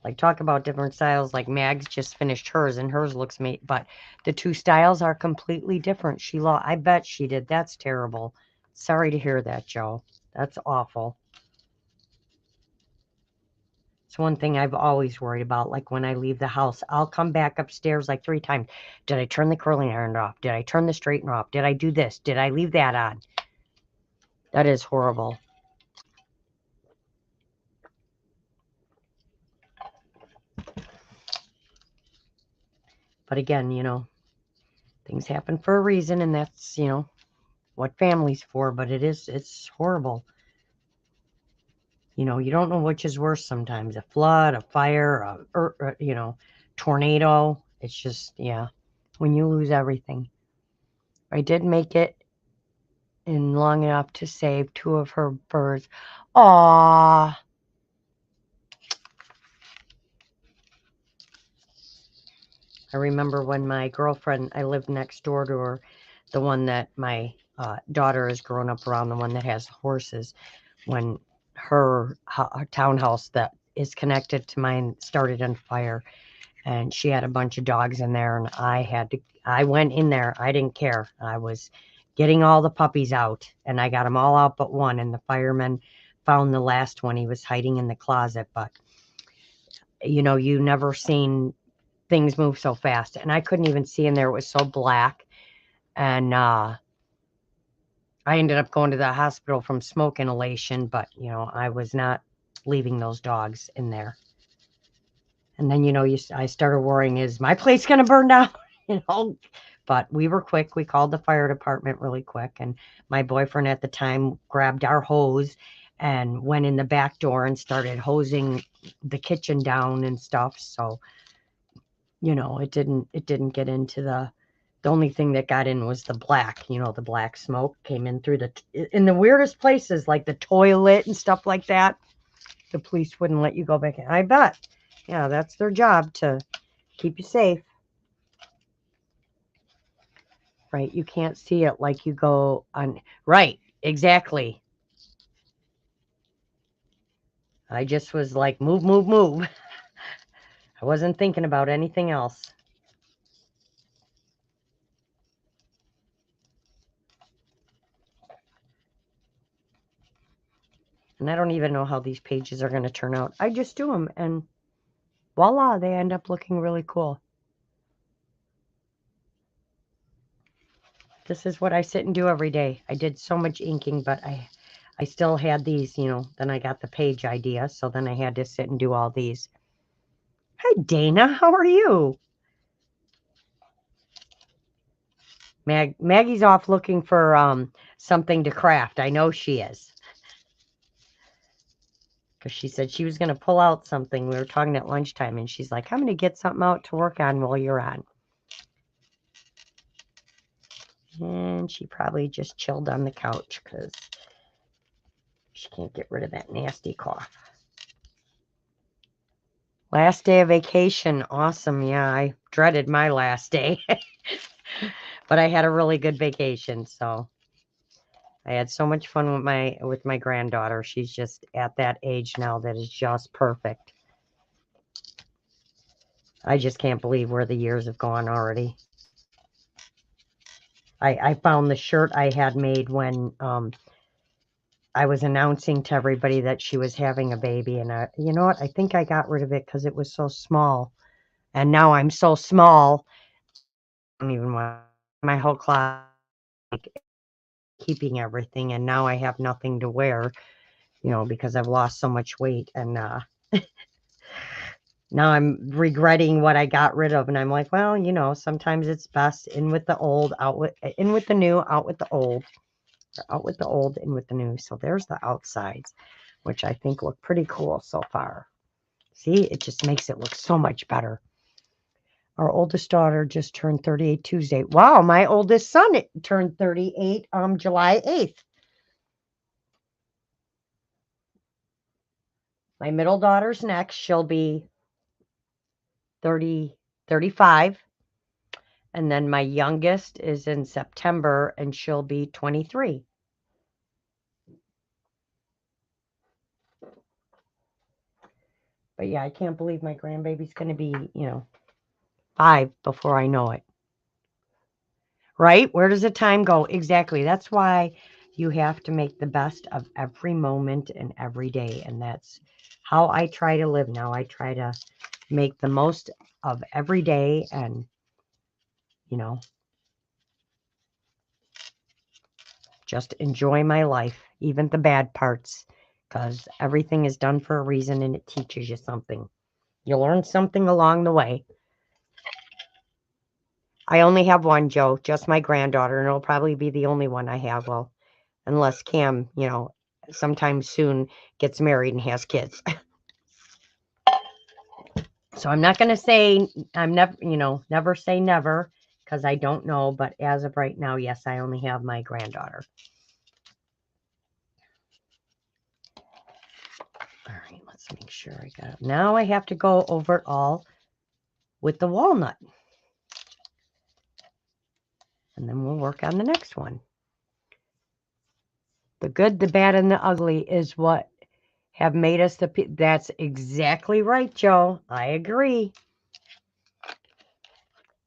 Like, talk about different styles. Like, Mag's just finished hers, and hers looks made, but the two styles are completely different. I bet she did. That's terrible. Sorry to hear that, Joe. That's awful. It's one thing I've always worried about. Like, when I leave the house, I'll come back upstairs like 3 times. Did I turn the curling iron off? Did I turn the straightener off? Did I do this? Did I leave that on? That is horrible. But again, things happen for a reason, and that's, what family's for. But it's horrible. You don't know which is worse sometimes, a flood, a fire, tornado. It's just, yeah, when you lose everything. I did make it in long enough to save 2 of her birds. Aww. I remember when my girlfriend, I lived next door to her, the one that my daughter has grown up around, the one that has horses, when her townhouse that is connected to mine started on fire, and she had a bunch of dogs in there, and I went in there. I didn't care. I was getting all the puppies out, and I got them all out but one, and the firemen found the last one. He was hiding in the closet, but you never seen things move so fast, and I couldn't even see in there. It was so black, and I ended up going to the hospital from smoke inhalation, but I was not leaving those dogs in there. And then I started worrying, is my place going to burn down? But we were quick. We called the fire department really quick, and my boyfriend at the time grabbed our hose and went in the back door and started hosing the kitchen down and stuff. So it didn't get into the only thing that got in was the black. The black smoke came in through in the weirdest places, like the toilet and stuff like that. The police wouldn't let you go back in. I bet. Yeah, that's their job, to keep you safe. Right, you can't see it like you go on. Right, exactly. I just was like, move, move, move. I wasn't thinking about anything else. And I don't even know how these pages are going to turn out. I just do them, and voila, they end up looking really cool. This is what I sit and do every day. I did so much inking, but I still had these, then I got the page idea, so then I had to sit and do all these. Hi, Dana. How are you? Maggie's off looking for something to craft. I know she is. Because she said she was going to pull out something. We were talking at lunchtime, and she's like, I'm going to get something out to work on while you're on. And she probably just chilled on the couch because she can't get rid of that nasty cough. Last day of vacation. Awesome. Yeah, I dreaded my last day. But I had a really good vacation, so I had so much fun with my granddaughter. She's just at that age now that is just perfect. I just can't believe where the years have gone already. I found the shirt I had made when I was announcing to everybody that she was having a baby, and you know what? I think I got rid of it because it was so small, and now I'm so small. I don't even want my whole closet, like, keeping everything, and now I have nothing to wear, because I've lost so much weight, and now I'm regretting what I got rid of, and I'm like, well, sometimes it's best in with the old, in with the new, out with the old. Out with the old, in with the new. So there's the outsides, which I think look pretty cool so far. See, it just makes it look so much better. Our oldest daughter just turned 38 Tuesday. Wow, my oldest son turned 38 July 8th. My middle daughter's next. She'll be 35. And then my youngest is in September, and she'll be 23. But yeah, I can't believe my grandbaby's going to be, 5 before I know it. Right? Where does the time go? Exactly. That's why you have to make the best of every moment and every day. And that's how I try to live now. I try to make the most of every day and, just enjoy my life, even the bad parts, because everything is done for a reason and it teaches you something. You learn something along the way. I only have one, Joe, just my granddaughter, and it'll probably be the only one I have. Well, unless Cam, sometime soon gets married and has kids. So I'm not going to say never say never, because I don't know. But as of right now, yes, I only have my granddaughter. All right, let's make sure I got it. Now I have to go over it all with the walnut. And then we'll work on the next one. The good, the bad, and the ugly is what have made us that's exactly right, Joe. I agree.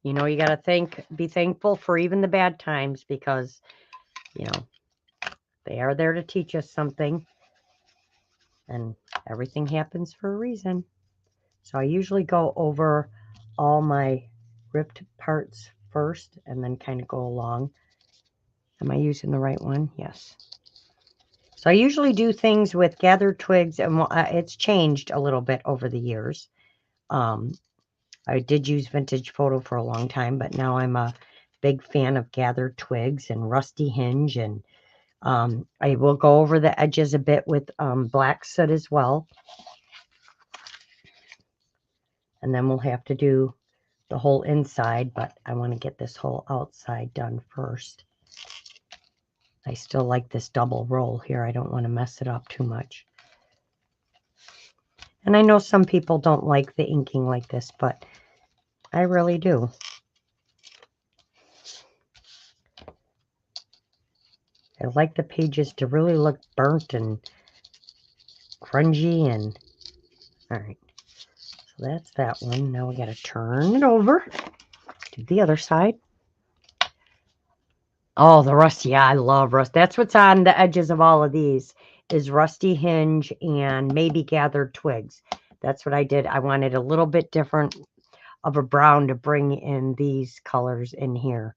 You got to be thankful for even the bad times, because, they are there to teach us something, and everything happens for a reason. So I usually go over all my ripped parts first and then kind of go along. Am I using the right one? Yes. So I usually do things with gathered twigs, and it's changed a little bit over the years. I did use Vintage Photo for a long time, but now I'm a big fan of gathered twigs and rusty hinge, and I will go over the edges a bit with black soot as well. And then we'll have to do the whole inside, but I want to get this whole outside done first. I still like this double roll here. I don't want to mess it up too much. And I know some people don't like the inking like this, but I really do. I like the pages to really look burnt and grungy. And all right, so that's that one. Now we got to turn it over to the other side. Oh, the rust. Yeah, I love rust. That's what's on the edges of all of these is rusty hinge and maybe gathered twigs. That's what I did. I wanted a little bit different of a brown to bring in these colors in here.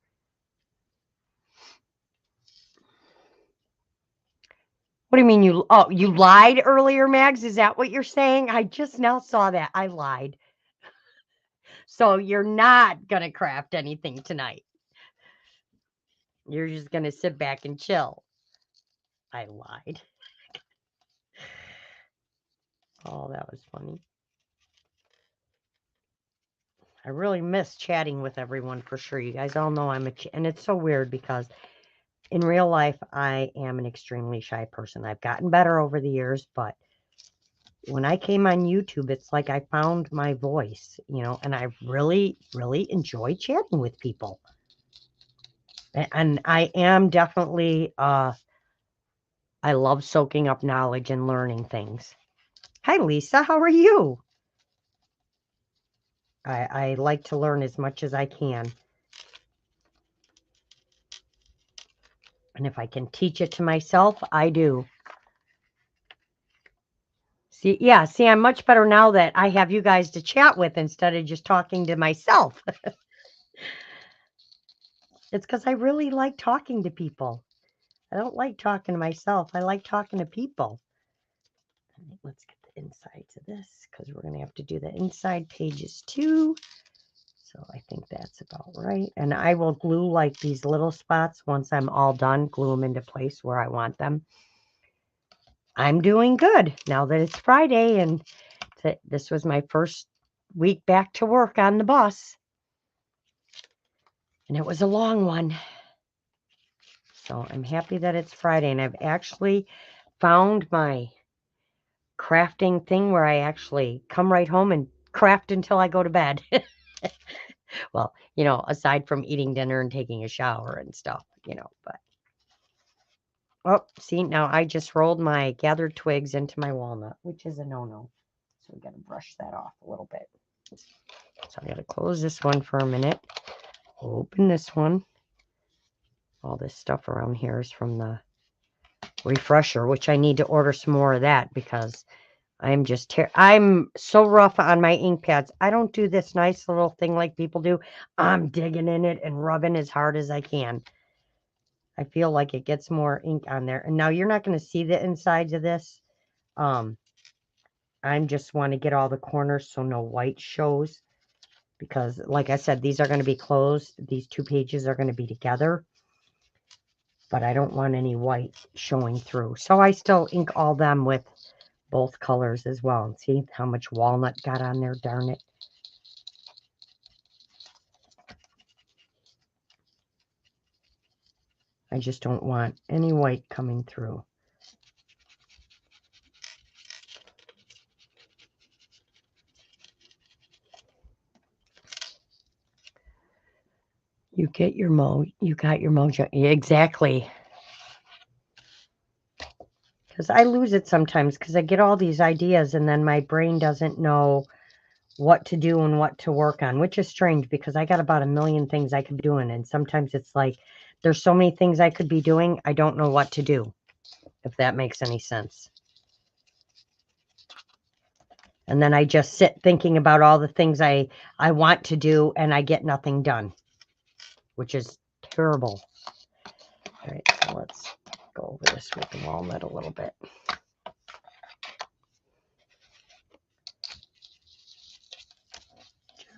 What do you mean you lied earlier, Mags? Is that what you're saying? I just now saw that. I lied. So you're not going to craft anything tonight. You're just going to sit back and chill. I lied. Oh, that was funny. I really miss chatting with everyone for sure. You guys all know and it's so weird because in real life, I am an extremely shy person. I've gotten better over the years, but when I came on YouTube, it's like I found my voice, and I really, really enjoy chatting with people. And I am definitely, I love soaking up knowledge and learning things. Hi, Lisa. How are you? I like to learn as much as I can. And if I can teach it to myself, I do. See, I'm much better now that I have you guys to chat with instead of just talking to myself. It's because I really like talking to people. I don't like talking to myself. I like talking to people. Let's get the insides of this because we're going to have to do the inside pages too. So I think that's about right. And I will glue like these little spots once I'm all done, glue them into place where I want them. I'm doing good now that it's Friday and this was my first week back to work on the bus. And it was a long one. So I'm happy that it's Friday, and I've actually found my crafting thing where I actually come right home and craft until I go to bed. Well, aside from eating dinner and taking a shower and stuff, but oh, see, now I just rolled my gathered twigs into my walnut, which is a no-no. So we got to brush that off a little bit. So I got to close this one for a minute. Open this one. All this stuff around here is from the refresher, which I need to order some more of that because I'm just I'm so rough on my ink pads. I don't do this nice little thing like people do. I'm digging in it and rubbing as hard as I can. I feel like it gets more ink on there. And now you're not going to see the insides of this. I just want to get all the corners so no white shows. Because, like I said, these are going to be closed. These 2 pages are going to be together. But I don't want any white showing through. So I still ink all them with both colors as well. And see how much walnut got on there, darn it. I just don't want any white coming through. You got your mojo. Yeah, exactly. Because I lose it sometimes because I get all these ideas and then my brain doesn't know what to do and what to work on, which is strange because I got about a million things I could be doing. And sometimes it's like there's so many things I could be doing, I don't know what to do, if that makes any sense. And then I just sit thinking about all the things I want to do and I get nothing done, which is terrible. All right, so let's go over this with the walnut a little bit.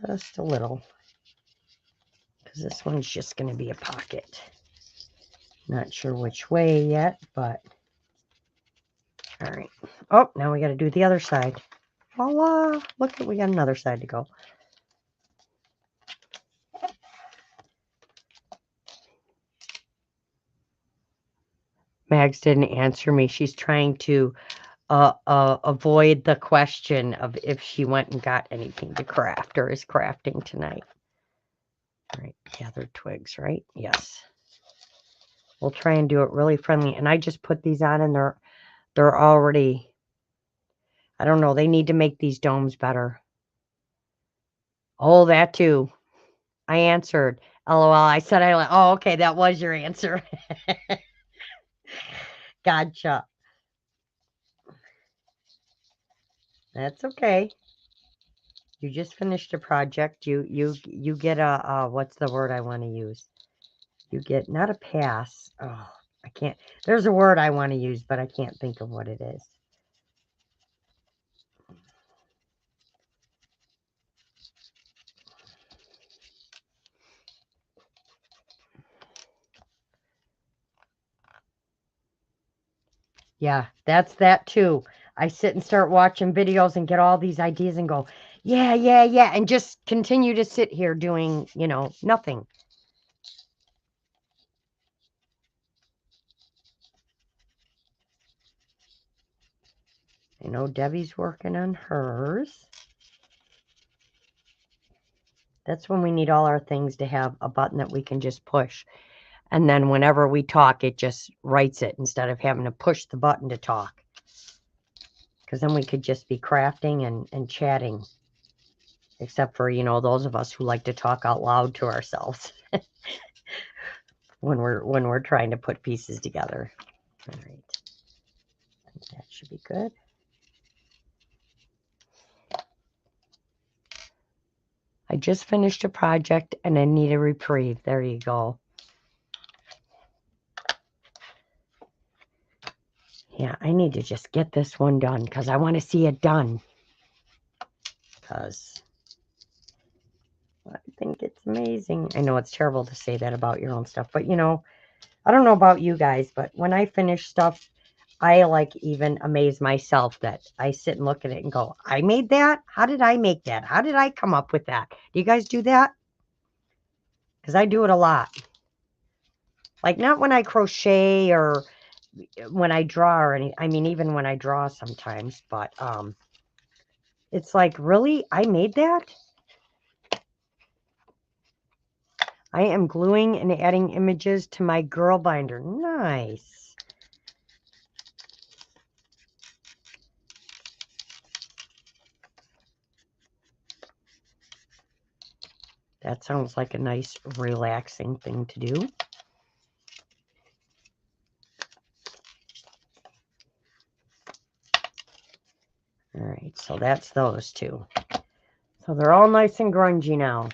Just a little. Because this one's just going to be a pocket. Not sure which way yet, but... All right. Oh, now we got to do the other side. Voila! Look, we got another side to go. Mags didn't answer me. She's trying to avoid the question of if she went and got anything to craft or is crafting tonight. All right, gathered twigs, right? Yes. We'll try and do it really friendly. And I just put these on and they're already, I don't know, they need to make these domes better. Oh, that too. I answered. LOL. I said, oh, okay, that was your answer. Gotcha. That's okay. You just finished a project. You get a what's the word I want to use? You get not a pass. Oh, I can't. There's a word I want to use, but I can't think of what it is. Yeah, that's that too. I sit and start watching videos and get all these ideas and go, yeah, and just continue to sit here doing, nothing. I know Debbie's working on hers. That's when we need all our things to have a button that we can just push. And then whenever we talk, it just writes it instead of having to push the button to talk. Because then we could just be crafting and chatting. Except for, those of us who like to talk out loud to ourselves. when we're trying to put pieces together. All right. I think that should be good. I just finished a project and I need a reprieve. There you go. Yeah, I need to just get this one done because I want to see it done. Because I think it's amazing. I know it's terrible to say that about your own stuff, but I don't know about you guys, but when I finish stuff, I even amaze myself that I sit and look at it and go, I made that? How did I make that? How did I come up with that? Do you guys do that? because I do it a lot. Like not when I crochet or when I draw or any, I mean, even when I draw sometimes, but it's like, really? I made that? I am gluing and adding images to my girl binder. Nice. That sounds like a nice, relaxing thing to do. All right, so that's those two. So they're all nice and grungy now.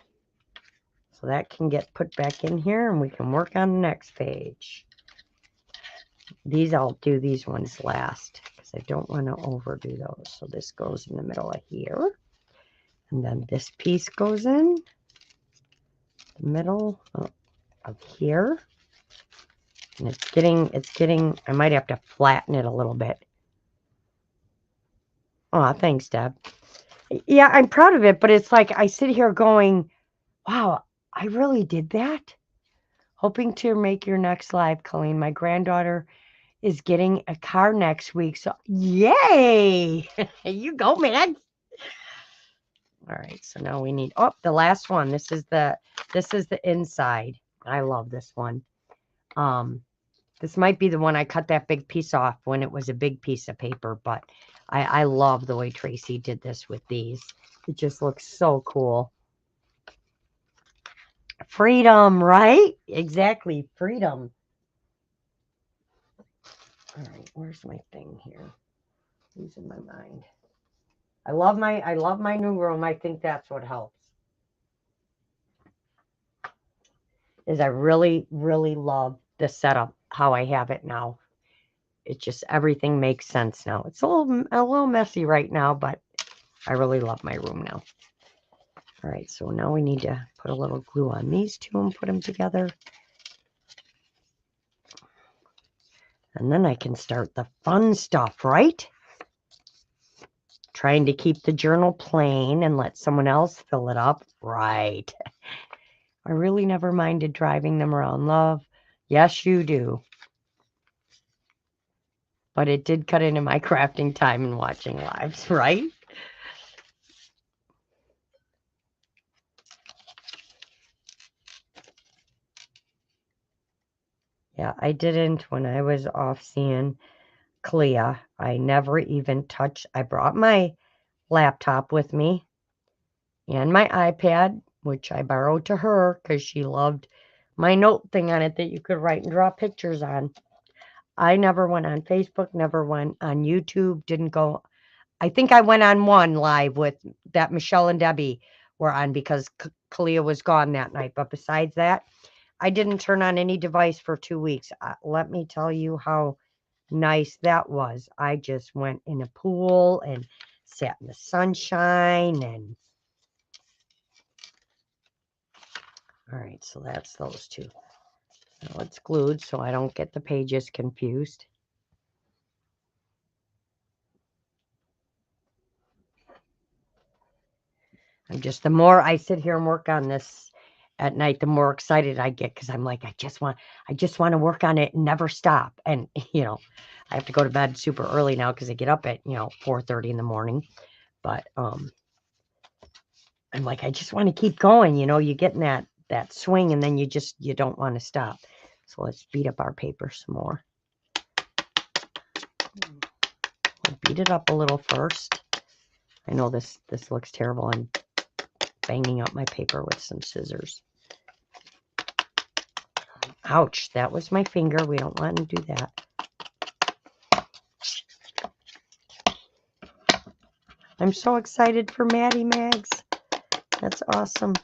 So that can get put back in here and we can work on the next page. These, I'll do these ones last because I don't want to overdo those. So this goes in the middle of here. And then this piece goes in the middle of here. And it's getting, I might have to flatten it a little bit. Oh, thanks, Deb. Yeah, I'm proud of it, but it's like I sit here going, wow, I really did that. Hoping to make your next live, Colleen. My granddaughter is getting a car next week, so yay! You go, man. All right, so now we need, oh, the last one. This is the inside. I love this one. This might be the one I cut that big piece off when it was a big piece of paper, but I love the way Tracy did this with these. It just looks so cool. Freedom, right? Exactly, freedom. All right, where's my thing here? Losing my mind. I love my new room. I think that's what helps. Is I really, really love the setup, how I have it now. It just, everything makes sense now. It's a little messy right now, but I really love my room now. All right, so now we need to put a little glue on these two and put them together. And then I can start the fun stuff, right? Trying to keep the journal plain and let someone else fill it up. Right. I really never minded driving them around, love. Yes, you do. But it did cut into my crafting time and watching lives, right? Yeah, I didn't when I was off seeing Clea. I never even touched. I brought my laptop with me and my iPad, which I borrowed to her because she loved my note thing on it that you could write and draw pictures on. I never went on Facebook, never went on YouTube, didn't go. I think I went on one live with that Michelle and Debbie were on because Kalia was gone that night. But besides that, I didn't turn on any device for 2 weeks. Let me tell you how nice that was. I just went in a pool and sat in the sunshine and all right, so that's those two. Now it's glued so I don't get the pages confused. I'm just, the more I sit here and work on this at night, the more excited I get because I'm like, I just want to work on it and never stop. And you know, I have to go to bed super early now because I get up at 4:30 in the morning. But I'm like, I just want to keep going. You get in that swing and then you don't want to stop. So let's beat up our paper some more. We'll beat it up a little first. I know this looks terrible. I'm banging up my paper with some scissors. Ouch, that was my finger. We don't want to do that. I'm so excited for Maddie Mags. That's awesome.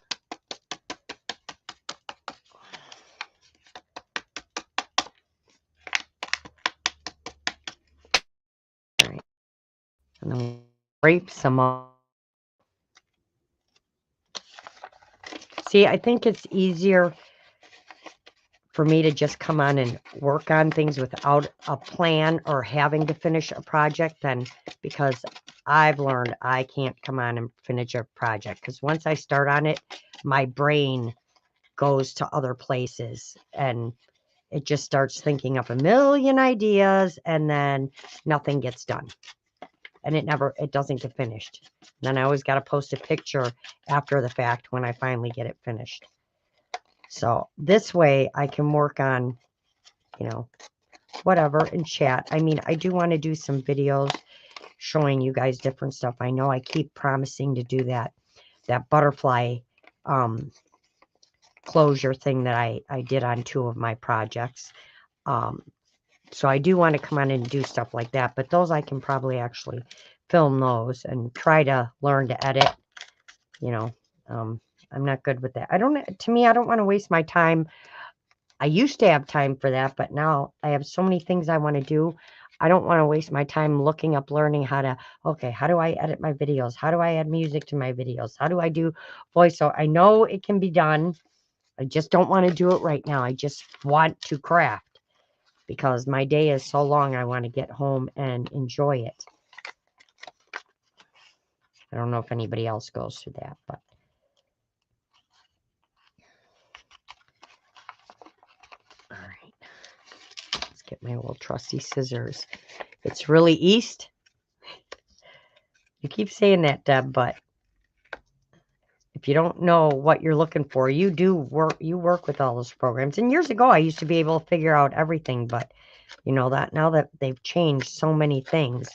All right. And then we'll scrape some off. See, I think it's easier for me to just come on and work on things without a plan or having to finish a project than because I've learned I can't come on and finish a project because once I start on it, my brain goes to other places, and it just starts thinking up a million ideas, and then nothing gets done. And it doesn't get finished. Then I always got to post a picture after the fact when I finally get it finished. So this way I can work on, whatever, and chat. I mean, I do want to do some videos showing you guys different stuff. I know I keep promising to do that butterfly closure thing that I did on 2 of my projects. So I do want to come on and do stuff like that, but those I can probably actually film those and try to learn to edit. I'm not good with that. I don't want to waste my time. I used to have time for that, but now I have so many things I want to do. I don't want to waste my time looking up, learning how do I edit my videos? How do I add music to my videos? How do I do voiceover? I know it can be done. I just don't want to do it right now. I just want to craft because my day is so long. I want to get home and enjoy it. I don't know if anybody else goes through that, but all right. Let's get my old trusty scissors. It's really east. You keep saying that, Deb, but if you don't know what you're looking for, you work with all those programs. And years ago, I used to be able to figure out everything, but that now that they've changed so many things,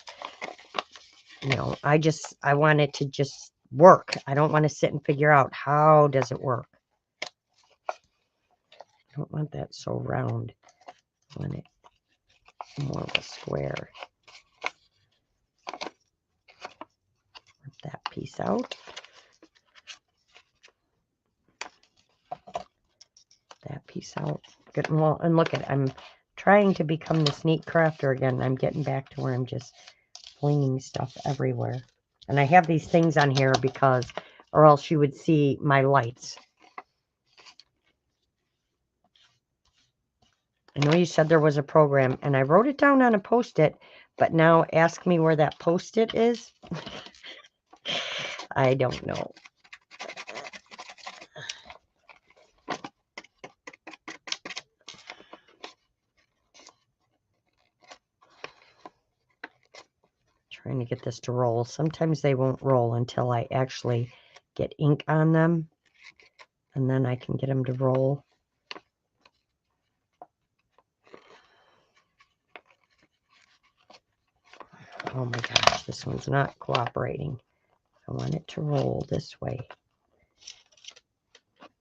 I want it to just work. I don't want to sit and figure out how does it work. I don't want that so round. I want it more of a square. Rip that piece out. That piece out. Good. Well, and look at it. I'm trying to become this neat crafter again. I'm getting back to where I'm just flinging stuff everywhere. And I have these things on here because, or else you would see my lights. I know you said there was a program, and I wrote it down on a Post-it, but now ask me where that Post-it is. I don't know. Trying to get this to roll. Sometimes they won't roll until I actually get ink on them, and then I can get them to roll. Oh my gosh, this one's not cooperating. I want it to roll this way.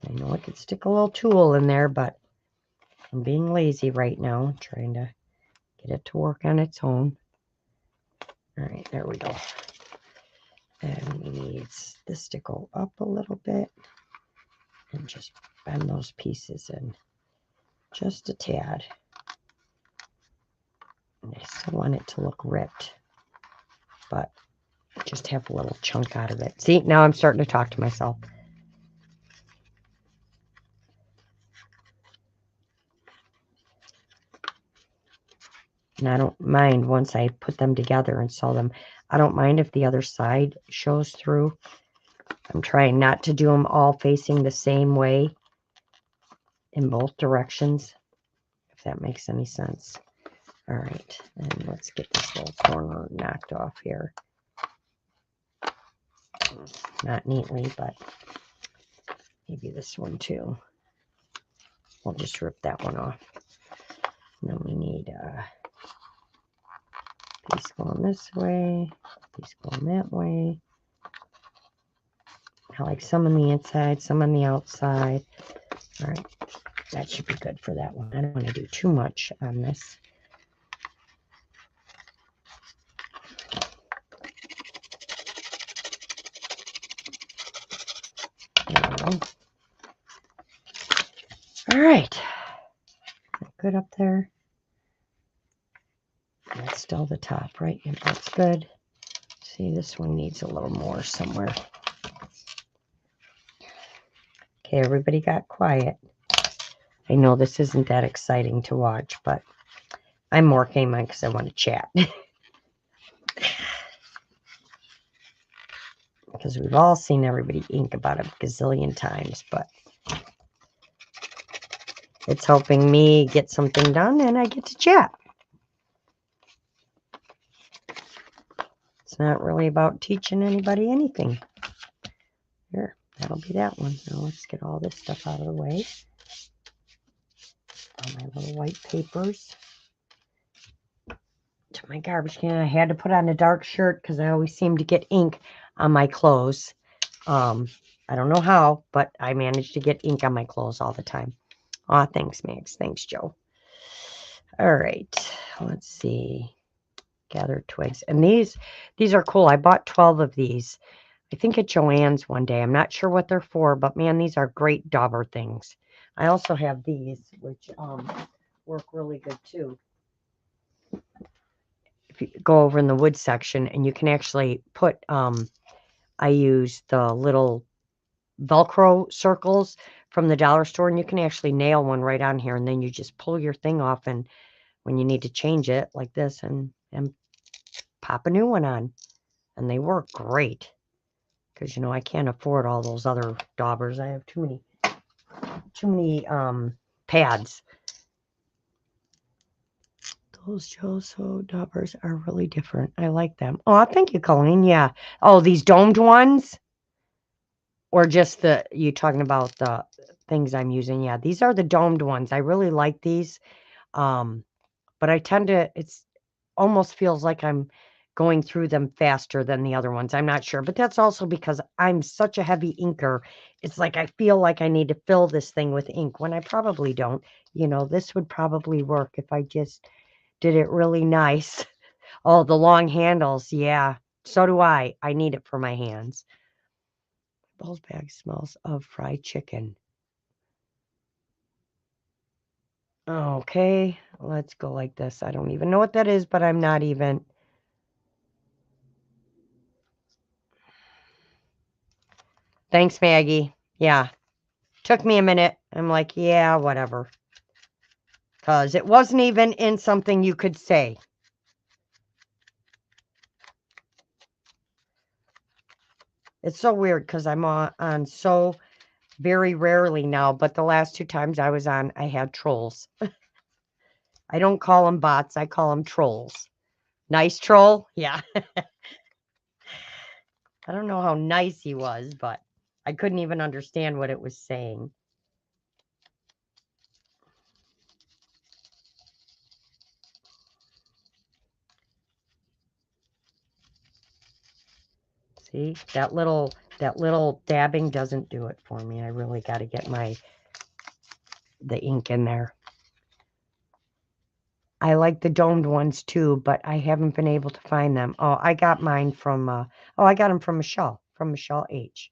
I know I could stick a little tool in there, but I'm being lazy right now, trying to get it to work on its own. All right, there we go. And we need this to go up a little bit and just bend those pieces in just a tad. And I still want it to look ripped, but just have a little chunk out of it. See, now I'm starting to talk to myself. And I don't mind once I put them together and sew them. I don't mind if the other side shows through. I'm trying not to do them all facing the same way in both directions, if that makes any sense. All right, and let's get this little corner knocked off here. Not neatly, but maybe this one too. We'll just rip that one off. And then we need a piece going this way, piece going that way. I like some on the inside, some on the outside. All right, that should be good for that one. I don't want to do too much on this. There we go. All right, good up there. That's still the top, right? Yep, that's good. See, this one needs a little more somewhere. Okay, everybody got quiet. I know this isn't that exciting to watch, but I'm working mine because I want to chat. Because we've all seen everybody ink about a gazillion times, but It's helping me get something done and I get to chat. It's not really about teaching anybody anything. Here, that'll be that one. Now let's get all this stuff out of the way. All my little white papers. To my garbage can. I had to put on a dark shirt because I always seem to get ink on my clothes. I don't know how, but I manage to get ink on my clothes all the time. Aw, thanks, Max. Thanks, Joe. All right, let's see. Gather twigs. And these are cool. I bought 12 of these. I think at Joann's one day. I'm not sure what they're for, but man, these are great dauber things. I also have these, which work really good too. If you go over in the wood section, and you can actually put, I use the little Velcro circles from the dollar store, and you can actually nail one right on here, and then you just pull your thing off, and when you need to change it like this, and pop a new one on, and they work great. Because, you know, I can't afford all those other daubers. I have too many pads. Those Joso daubers are really different. I like them. Oh, thank you, Colleen. Yeah. Oh, these domed ones? Or just you talking about the things I'm using? Yeah, these are the domed ones. I really like these. But I tend to, it's almost feels like I'm going through them faster than the other ones. I'm not sure, but that's also because I'm such a heavy inker. It's like I feel like I need to fill this thing with ink when I probably don't. You know, this would probably work if I just did it really nice. Oh, the long handles. Yeah, so do I. I need it for my hands. Bowls bag smells of fried chicken. Okay, let's go like this. I don't even know what that is, but I'm not even. Thanks, Maggie. Yeah. Took me a minute. I'm like, yeah, whatever. Because it wasn't even in something you could say. It's so weird because I'm on so very rarely now, but the last 2 times I was on, I had trolls. I don't call them bots. I call them trolls. Nice troll? Yeah. I don't know how nice he was, but I couldn't even understand what it was saying. See, that little dabbing doesn't do it for me. I really got to get the ink in there. I like the domed ones too, but I haven't been able to find them. Oh, I got mine from, I got them from Michelle H.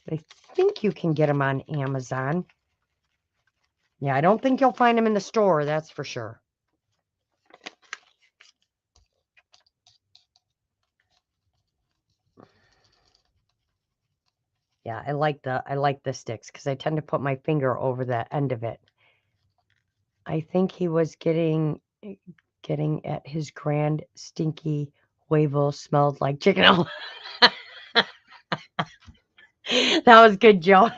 But I think you can get them on Amazon. Yeah, I don't think you'll find them in the store, that's for sure. Yeah, I like the sticks because I tend to put my finger over the end of it. I think he was getting at his grand stinky huevo smelled like chicken. That was good, Joe.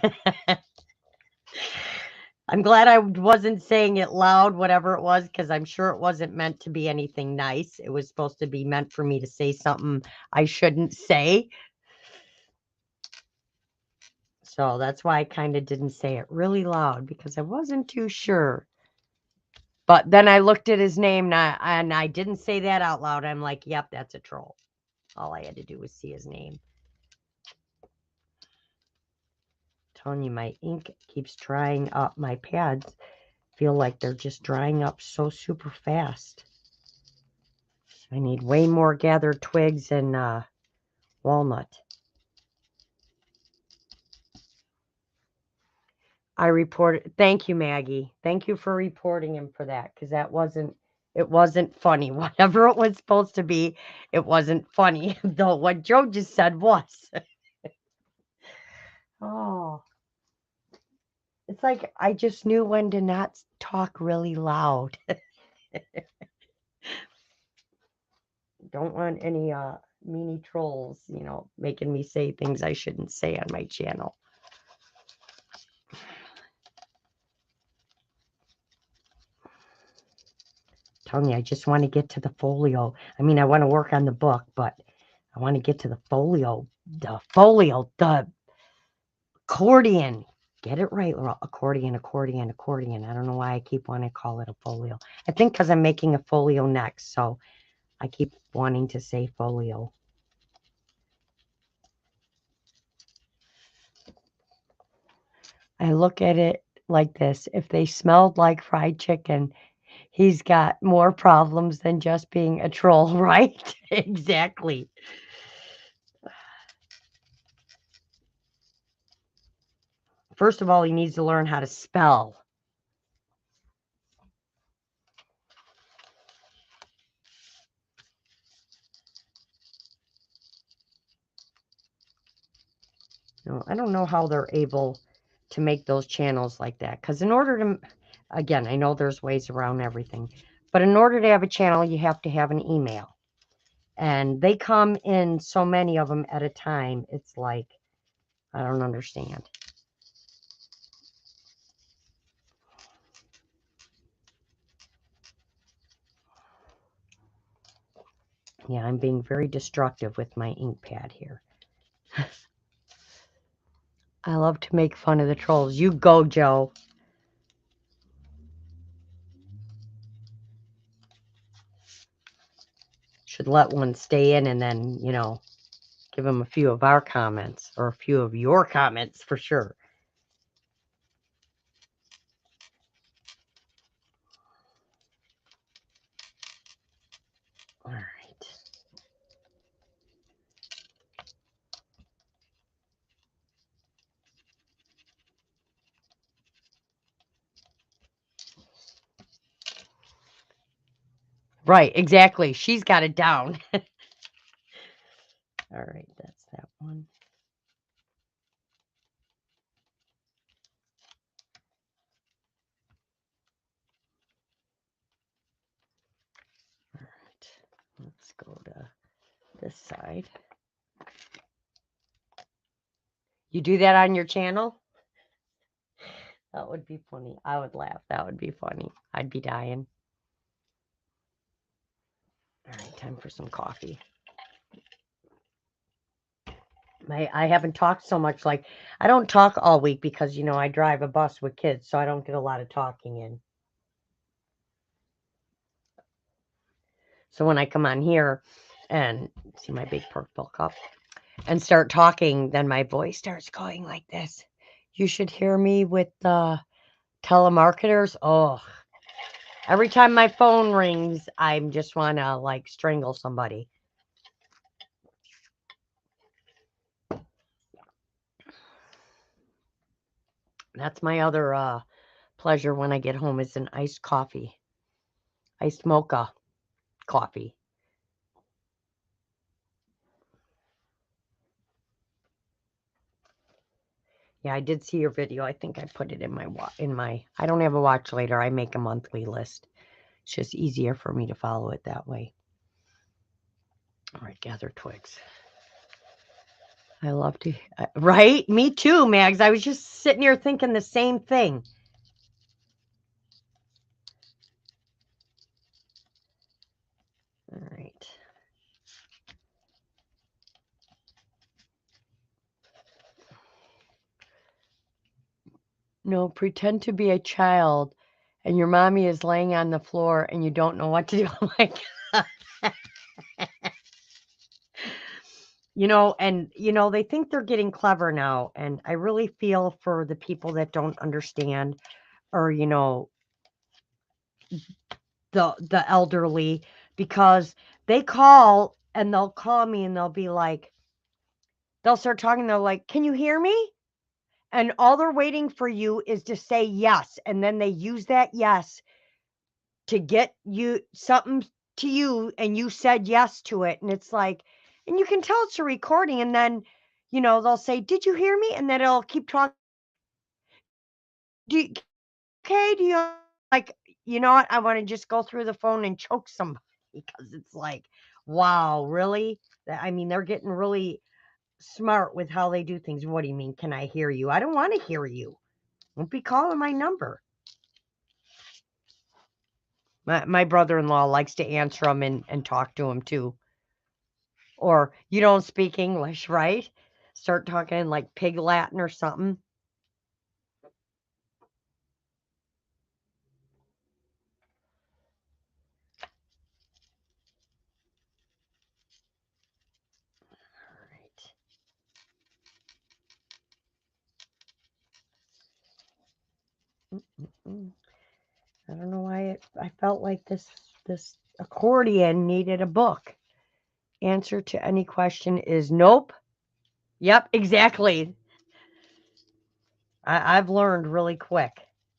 I'm glad I wasn't saying it loud, whatever it was, because I'm sure it wasn't meant to be anything nice. It was supposed to be meant for me to say something I shouldn't say. So that's why I kind of didn't say it really loud, because I wasn't too sure. But then I looked at his name and I didn't say that out loud. I'm like, yep, that's a troll. All I had to do was see his name. Telling you, my ink keeps drying up. My pads feel like they're just drying up so super fast. I need way more gathered twigs and walnut. I reported. Thank you, Maggie. Thank you for reporting him for that, because it wasn't funny. Whatever it was supposed to be, it wasn't funny. Though what Joe just said was. Oh. It's like I just knew when to not talk really loud. Don't want any meanie trolls, making me say things I shouldn't say on my channel. telling you, I just want to get to the folio. I mean, I want to work on the book, but I want to get to the folio. The accordion. Get it right, Laurel. Accordion. I don't know why I keep wanting to call it a folio. I think because I'm making a folio next, so I keep wanting to say folio. I look at it like this. If they smelled like fried chicken, he's got more problems than just being a troll, right? Exactly. First of all, he needs to learn how to spell. No, I don't know how they're able to make those channels like that. Because in order to, again, I know there's ways around everything, but in order to have a channel, you have to have an email. And they come in so many of them at a time. It's like, I don't understand. Yeah, I'm being very destructive with my ink pad here. I love to make fun of the trolls. You go, Joe. Should let one stay in and then, you know, give them a few of our comments or a few of your comments for sure. All right. Right, exactly. She's got it down. All right, that's that one. All right, let's go to this side. You do that on your channel? That would be funny. I would laugh. That would be funny. I'd be dying. All right, time for some coffee. I haven't talked so much. Like, I don't talk all week because, you know, I drive a bus with kids, so I don't get a lot of talking in. So when I come on here and see my big purple cup and start talking, then my voice starts going like this. You should hear me with the telemarketers. Oh, every time my phone rings, I just want to like strangle somebody. That's my other pleasure when I get home is an iced coffee, iced mocha coffee. Yeah, I did see your video. I think I put it in my I don't have a watch later. I make a monthly list. It's just easier for me to follow it that way. All right, gather twigs. I love to, right? Me too, Mags. I was just sitting here thinking the same thing. All right. No, pretend to be a child and your mommy is laying on the floor and you don't know what to do. Oh my God. You know, and, you know, they think they're getting clever now. And I really feel for the people that don't understand or, you know, the elderly because they call and they'll call me and they'll be like, they'll start talking. They're like, can you hear me? And all they're waiting for you is to say yes. And then they use that yes to get you something to you. And you said yes to it. And it's like, and you can tell it's a recording. And then, you know, they'll say, did you hear me? And then it'll keep talking. Okay. Do you like, you know what? I want to just go through the phone and choke somebody because it's like, wow, really? I mean, they're getting really smart with how they do things. What do you mean? Can I hear you? I don't want to hear you. Don't be calling my number. My brother-in-law likes to answer them and talk to them too. Or you don't speak English, right? Start talking in like pig Latin or something. All right. I don't know why I felt like this accordion needed a book. Answer to any question is nope. Yep, exactly. I've learned really quick.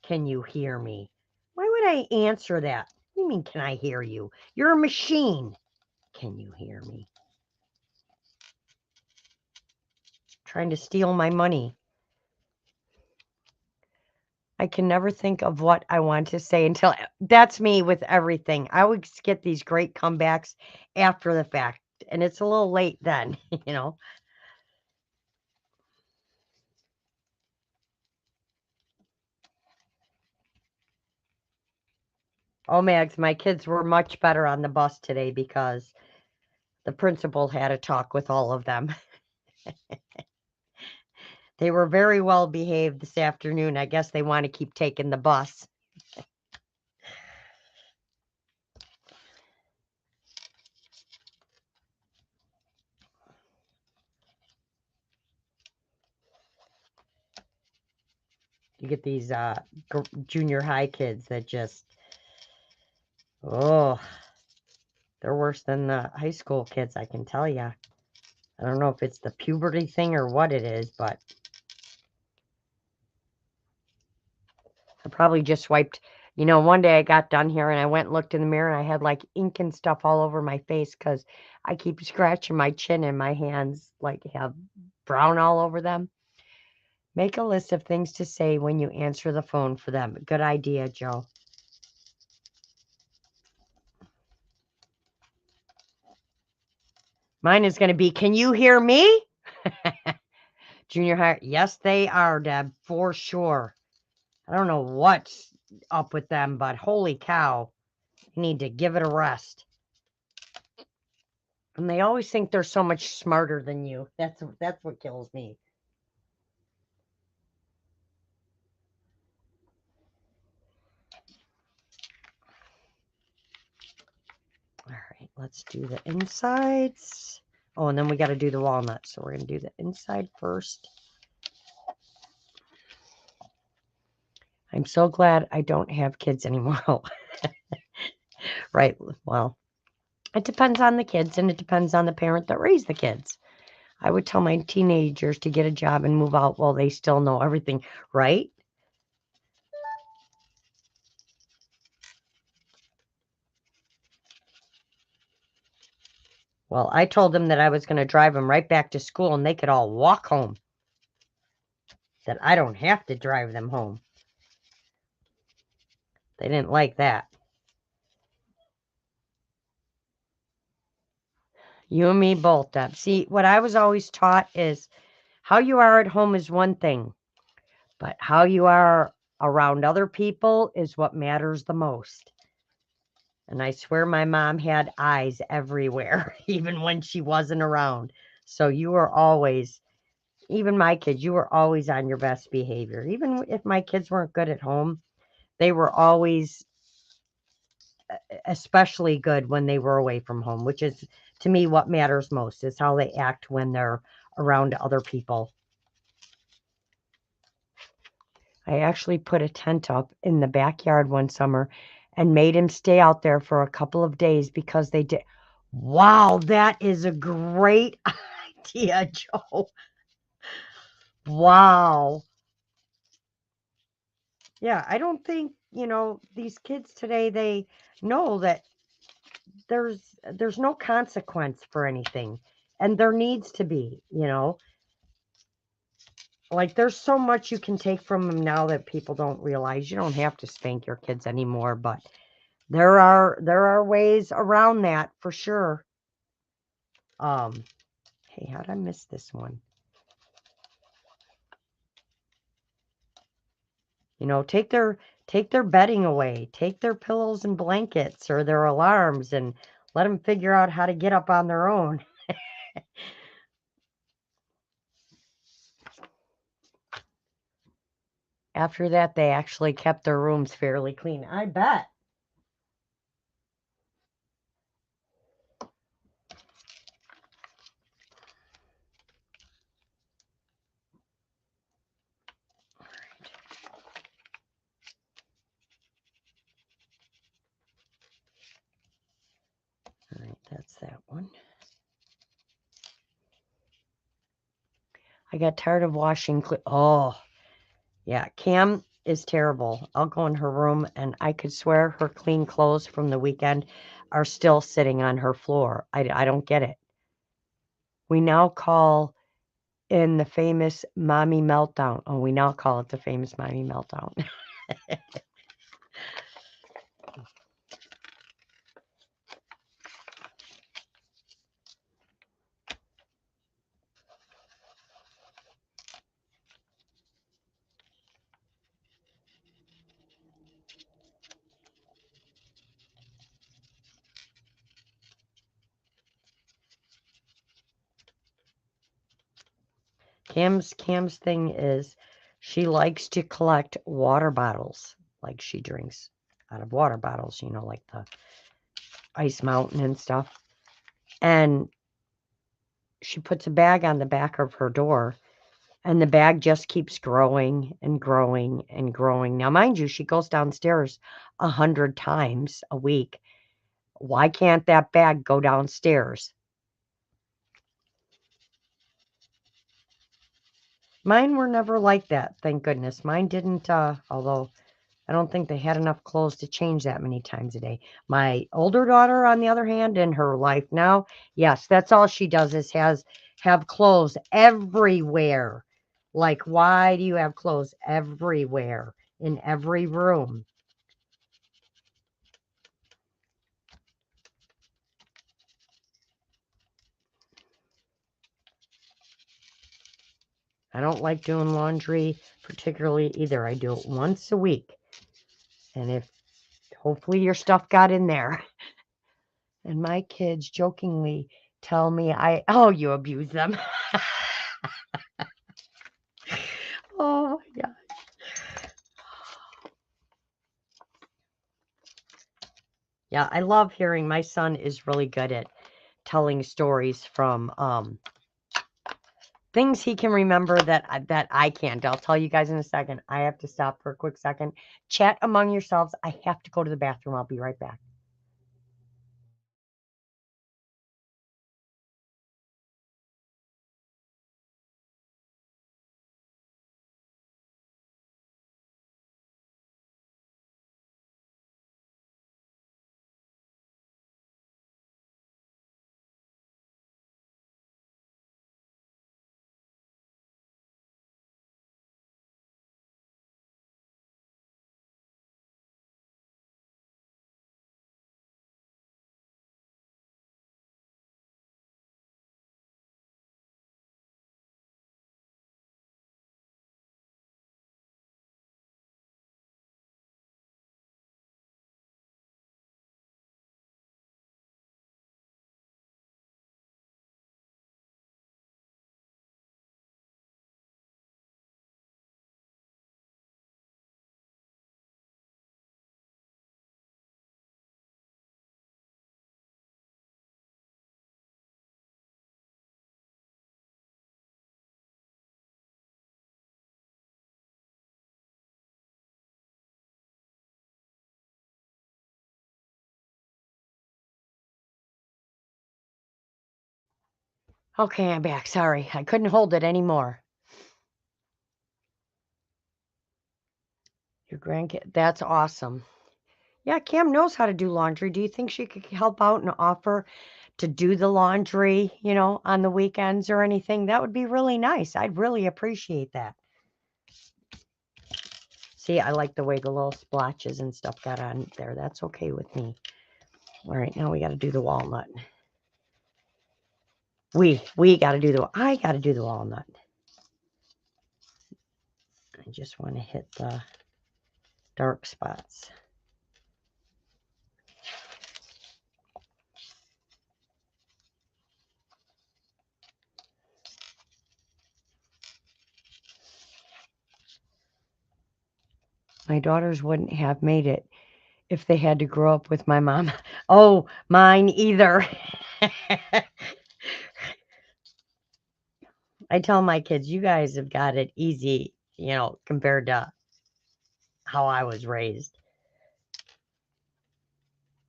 Can you hear me? Why would I answer that? What do you mean, can I hear you? You're a machine. Can you hear me? Trying to steal my money. I can never think of what I want to say until that's me with everything. I always get these great comebacks after the fact, and it's a little late then, you know. Oh, Mags, my kids were much better on the bus today because the principal had a talk with all of them. They were very well behaved this afternoon. I guess they want to keep taking the bus. You get these junior high kids that just, oh, they're worse than the high school kids, I can tell you. I don't know if it's the puberty thing or what it is, but I probably just wiped. You know, one day I got done here and I went and looked in the mirror and I had like ink and stuff all over my face because I keep scratching my chin and my hands like have brown all over them. Make a list of things to say when you answer the phone for them. Good idea, Joe. Mine is going to be, can you hear me? Junior high. Yes, they are, Deb, for sure. I don't know what's up with them, but holy cow. You need to give it a rest. And they always think they're so much smarter than you. That's what kills me. All right, let's do the insides. Oh, and then we got to do the walnuts. So we're going to do the inside first. I'm so glad I don't have kids anymore. Right. Well, it depends on the kids and it depends on the parent that raised the kids. I would tell my teenagers to get a job and move out while they still know everything, right? Well, I told them that I was going to drive them right back to school and they could all walk home. That I don't have to drive them home. They didn't like that. You and me both, Deb. See, what I was always taught is how you are at home is one thing, but how you are around other people is what matters the most. And I swear my mom had eyes everywhere, even when she wasn't around. So you were always, even my kids, you were always on your best behavior. Even if my kids weren't good at home, they were always especially good when they were away from home, which is to me what matters most is how they act when they're around other people. I actually put a tent up in the backyard one summer and made him stay out there for a couple of days because they did. Wow, that is a great idea, Joe. Wow. Yeah, I don't think, these kids today, they know that there's no consequence for anything. And there needs to be. Like there's so much you can take from them now that people don't realize. You don't have to spank your kids anymore, but there are ways around that for sure. Hey, how'd I miss this one? You know, take their bedding away, take their pillows and blankets or their alarms, and let them figure out how to get up on their own. After that, they actually kept their rooms fairly clean. I bet. All right, that's that one. I got tired of washing. Oh, yeah. Cam is terrible. I'll go in her room and I could swear her clean clothes from the weekend are still sitting on her floor. I don't get it. We now call in the famous mommy meltdown. Oh, we now call it the famous mommy meltdown. Cam's thing is she likes to collect water bottles. Like she drinks out of water bottles, you know, like the Ice Mountain and stuff. And she puts a bag on the back of her door, and the bag just keeps growing and growing and growing. Now, mind you, she goes downstairs 100 times a week. Why can't that bag go downstairs? Mine were never like that, thank goodness. Mine didn't, although I don't think they had enough clothes to change that many times a day. My older daughter, on the other hand, in her life now, yes, that's all she does is have clothes everywhere. Like, why do you have clothes everywhere in every room? I don't like doing laundry particularly either. I do it once a week. And if hopefully your stuff got in there. And my kids jokingly tell me you abuse them. Oh my God. Yeah, I love hearing. My son is really good at telling stories from things he can remember that I can't. I'll tell you guys in a second. I have to stop for a quick second. Chat among yourselves. I have to go to the bathroom. I'll be right back. Okay, I'm back. Sorry. I couldn't hold it anymore. Your grandkid. That's awesome. Yeah, Cam knows how to do laundry. Do you think she could help out and offer to do the laundry, on the weekends or anything? That would be really nice. I'd really appreciate that. See, I like the way the little splotches and stuff got on there. That's okay with me. All right, now we got to do the walnut. I got to do the walnut. I just want to hit the dark spots. My daughters wouldn't have made it if they had to grow up with my mom. Oh, mine either. I tell my kids, you guys have got it easy, compared to how I was raised.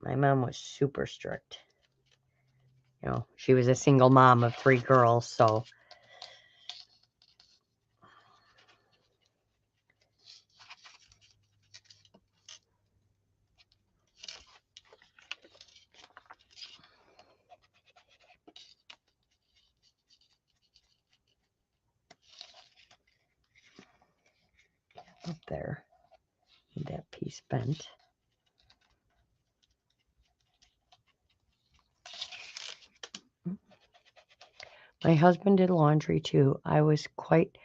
My mom was super strict. She was a single mom of 3 girls, so up there, that piece bent. My husband did laundry too. I was quite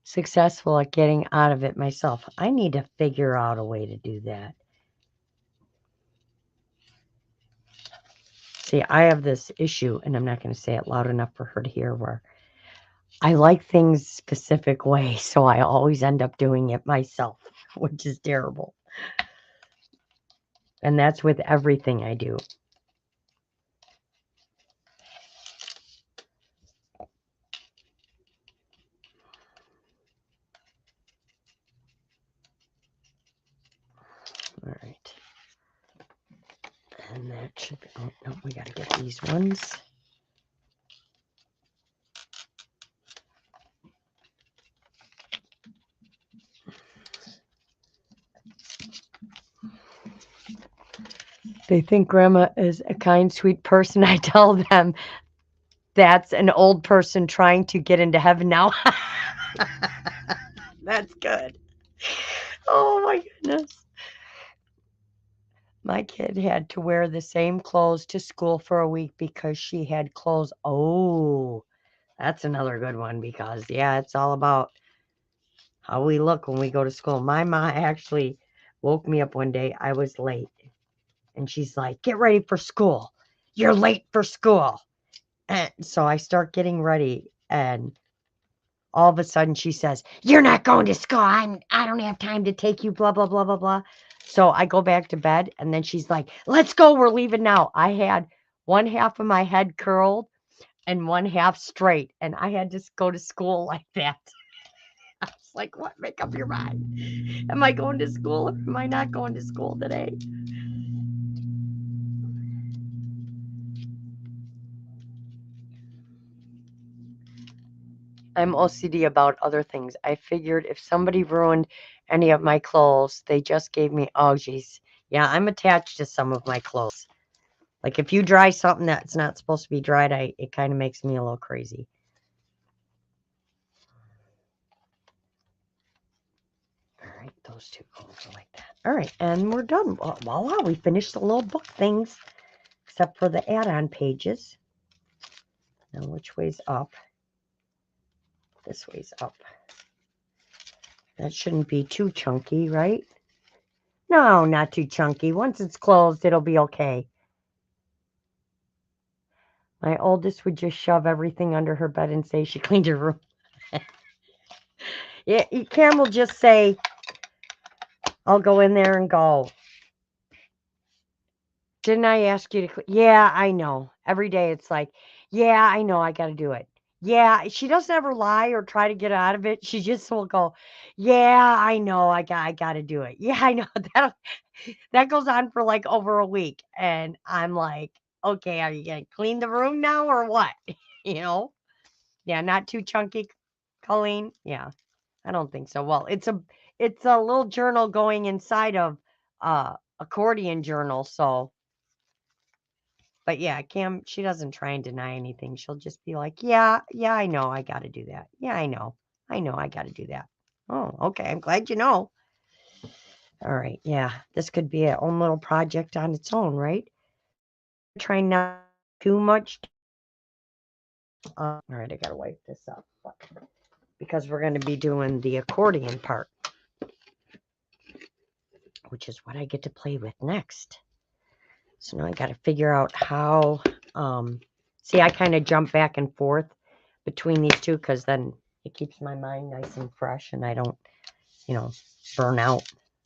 successful at getting out of it myself. I need to figure out a way to do that. See, I have this issue, and I'm not going to say it loud enough for her to hear, where I like things specific way, so I always end up doing it myself, which is terrible. And that's with everything I do. All right. And that should be, oh, no, we got to get these ones. They think Grandma is a kind, sweet person. I tell them that's an old person trying to get into heaven now. That's good. Oh my goodness. My kid had to wear the same clothes to school for a week because she had clothes. Oh, that's another good one because, yeah, it's all about how we look when we go to school. My mom actually woke me up one day. I was late. And she's like, get ready for school. You're late for school. And so I start getting ready. And all of a sudden she says, you're not going to school. I don't have time to take you, blah, blah, blah, blah, blah. So I go back to bed. And then she's like, let's go. We're leaving now. I had one half of my head curled and one half straight. And I had to go to school like that. I was like, what? Make up your mind. Am I going to school or am I not going to school today? I'm OCD about other things. I figured if somebody ruined any of my clothes, they just gave me, oh, geez. Yeah, I'm attached to some of my clothes. Like if you dry something that's not supposed to be dried, it kind of makes me a little crazy. All right, those two go over like that. All right, and we're done. Voila, we finished the little book things, except for the add-on pages. Now, which way's up? This way's up. That shouldn't be too chunky, right? No, not too chunky. Once it's closed, it'll be okay. My oldest would just shove everything under her bed and say she cleaned her room. Yeah, Cam will just say, I'll go in there and go, didn't I ask you to clean? Yeah, I know. Every day it's like, yeah, I know, I got to do it. Yeah, she doesn't ever lie or try to get out of it. She just will go, yeah, I know, I got to do it. Yeah, I know. That goes on for like over a week. And I'm like, okay, are you going to clean the room now or what? Yeah, not too chunky, Colleen. Yeah, I don't think so. Well, it's a little journal going inside of accordion journal. So, but yeah, Cam, she doesn't try and deny anything. She'll just be like, yeah, I know, I got to do that. Yeah, I know, I got to do that. Oh, okay. I'm glad you know. All right. Yeah, this could be a own little project on its own, right? Try not too much. All right, I gotta wipe this up because we're going to be doing the accordion part. which is what I get to play with next. So now I got to figure out how, see, I kind of jump back and forth between these two because then it keeps my mind nice and fresh and I don't, burn out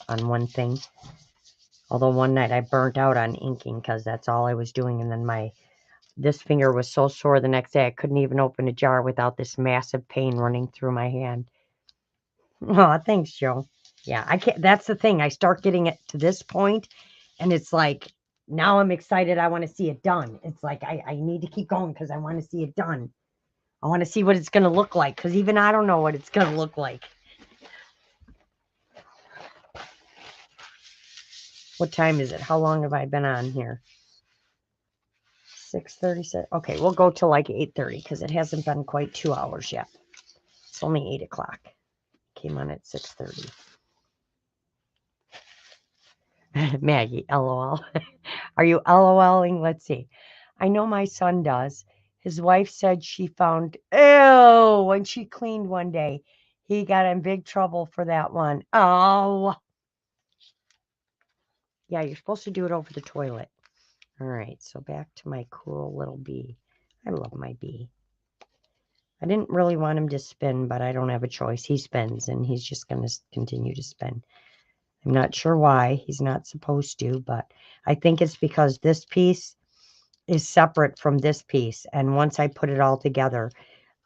on one thing. Although one night I burnt out on inking because that's all I was doing. And then this finger was so sore the next day I couldn't even open a jar without this massive pain running through my hand. Oh, thanks, Joe. Yeah, I can't. That's the thing. I start getting it to this point, and it's like now I'm excited. I want to see it done. It's like I need to keep going because I want to see it done. I want to see what it's going to look like because even I don't know what it's going to look like. What time is it? How long have I been on here? 6:36. Okay, we'll go till like 8:30 because it hasn't been quite 2 hours yet. It's only 8 o'clock. Came on at 6:30. Maggie, LOL. Are you LOLing? Let's see. I know my son does. His wife said she found, ew, when she cleaned one day. He got in big trouble for that one. Oh. Yeah, you're supposed to do it over the toilet. All right, so back to my cool little bee. I love my bee. I didn't really want him to spin, but I don't have a choice. He spins, and he's just going to continue to spin. I'm not sure why. He's not supposed to, but I think it's because this piece is separate from this piece. And once I put it all together,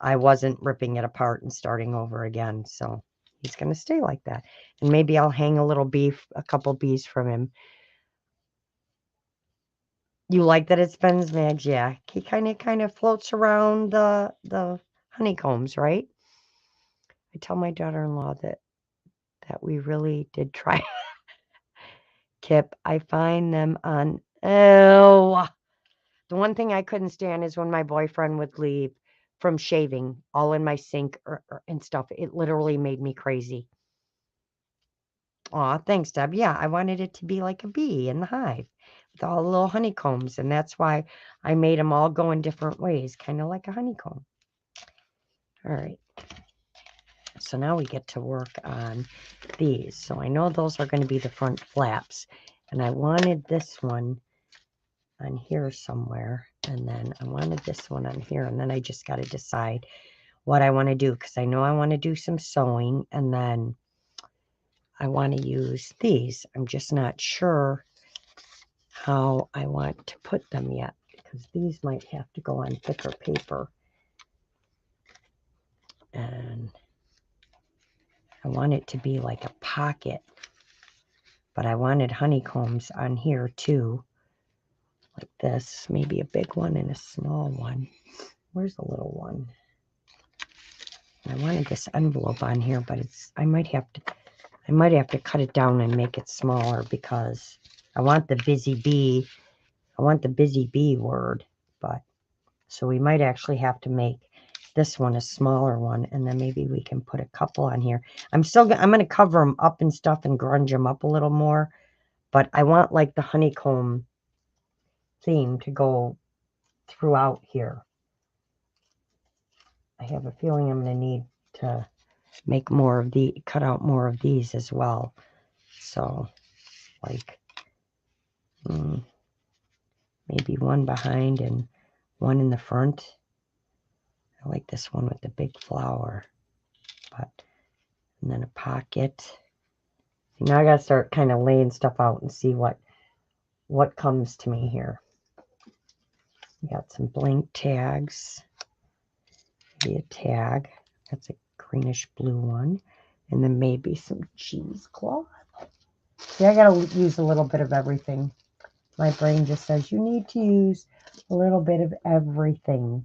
I wasn't ripping it apart and starting over again. So he's going to stay like that. And maybe I'll hang a couple bees from him. You like that it spins, Mags? Yeah. He kind of floats around the honeycombs, right? I tell my daughter-in-law that we really did try. Kip, I find them on, oh, the one thing I couldn't stand is when my boyfriend would leave from shaving all in my sink and stuff. It literally made me crazy. Aw, thanks, Deb. Yeah, I wanted it to be like a bee in the hive with all the little honeycombs. And that's why I made them all go in different ways, kind of like a honeycomb. All right. So now we get to work on these. So I know those are going to be the front flaps. And I wanted this one on here somewhere. And then I wanted this one on here. And then I just got to decide what I want to do. Because I know I want to do some sewing. And then I want to use these. I'm just not sure how I want to put them yet. Because these might have to go on thicker paper. And I want it to be like a pocket. But I wanted honeycombs on here too. Like this. Maybe a big one and a small one. Where's the little one? I wanted this envelope on here, but I might have to cut it down and make it smaller because I want the busy bee. I want the busy bee word, but so we might actually have to make this one a smaller one, and then maybe we can put a couple on here. I'm going to cover them up and stuff and grunge them up a little more, but I want like the honeycomb theme to go throughout here. I have a feeling I'm going to need to make cut out more of these as well. So like maybe one behind and one in the front. I like this one with the big flower, and then a pocket. See, now I got to start kind of laying stuff out and see what comes to me here. We got some blank tags. Maybe a tag. That's a greenish blue one. And then maybe some cheesecloth. See, I got to use a little bit of everything. My brain just says you need to use a little bit of everything.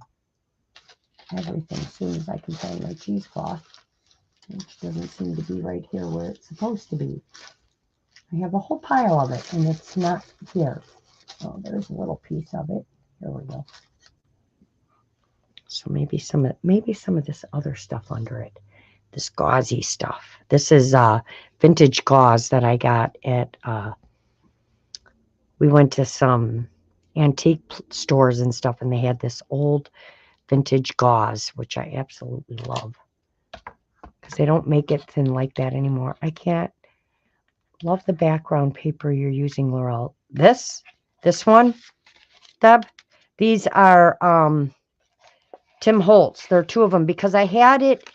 Everything. As soon as I can find my cheesecloth, which doesn't seem to be right here where it's supposed to be. I have a whole pile of it, and it's not here. Oh, there's a little piece of it. Here we go. So maybe some of this other stuff under it, this gauzy stuff. This is vintage gauze that I got at. We went to some antique stores and stuff, and they had this old vintage gauze, which I absolutely love because they don't make it thin like that anymore. I can't Love the background paper you're using, Laurel. This one, Deb, these are Tim Holtz. There are two of them because I had it.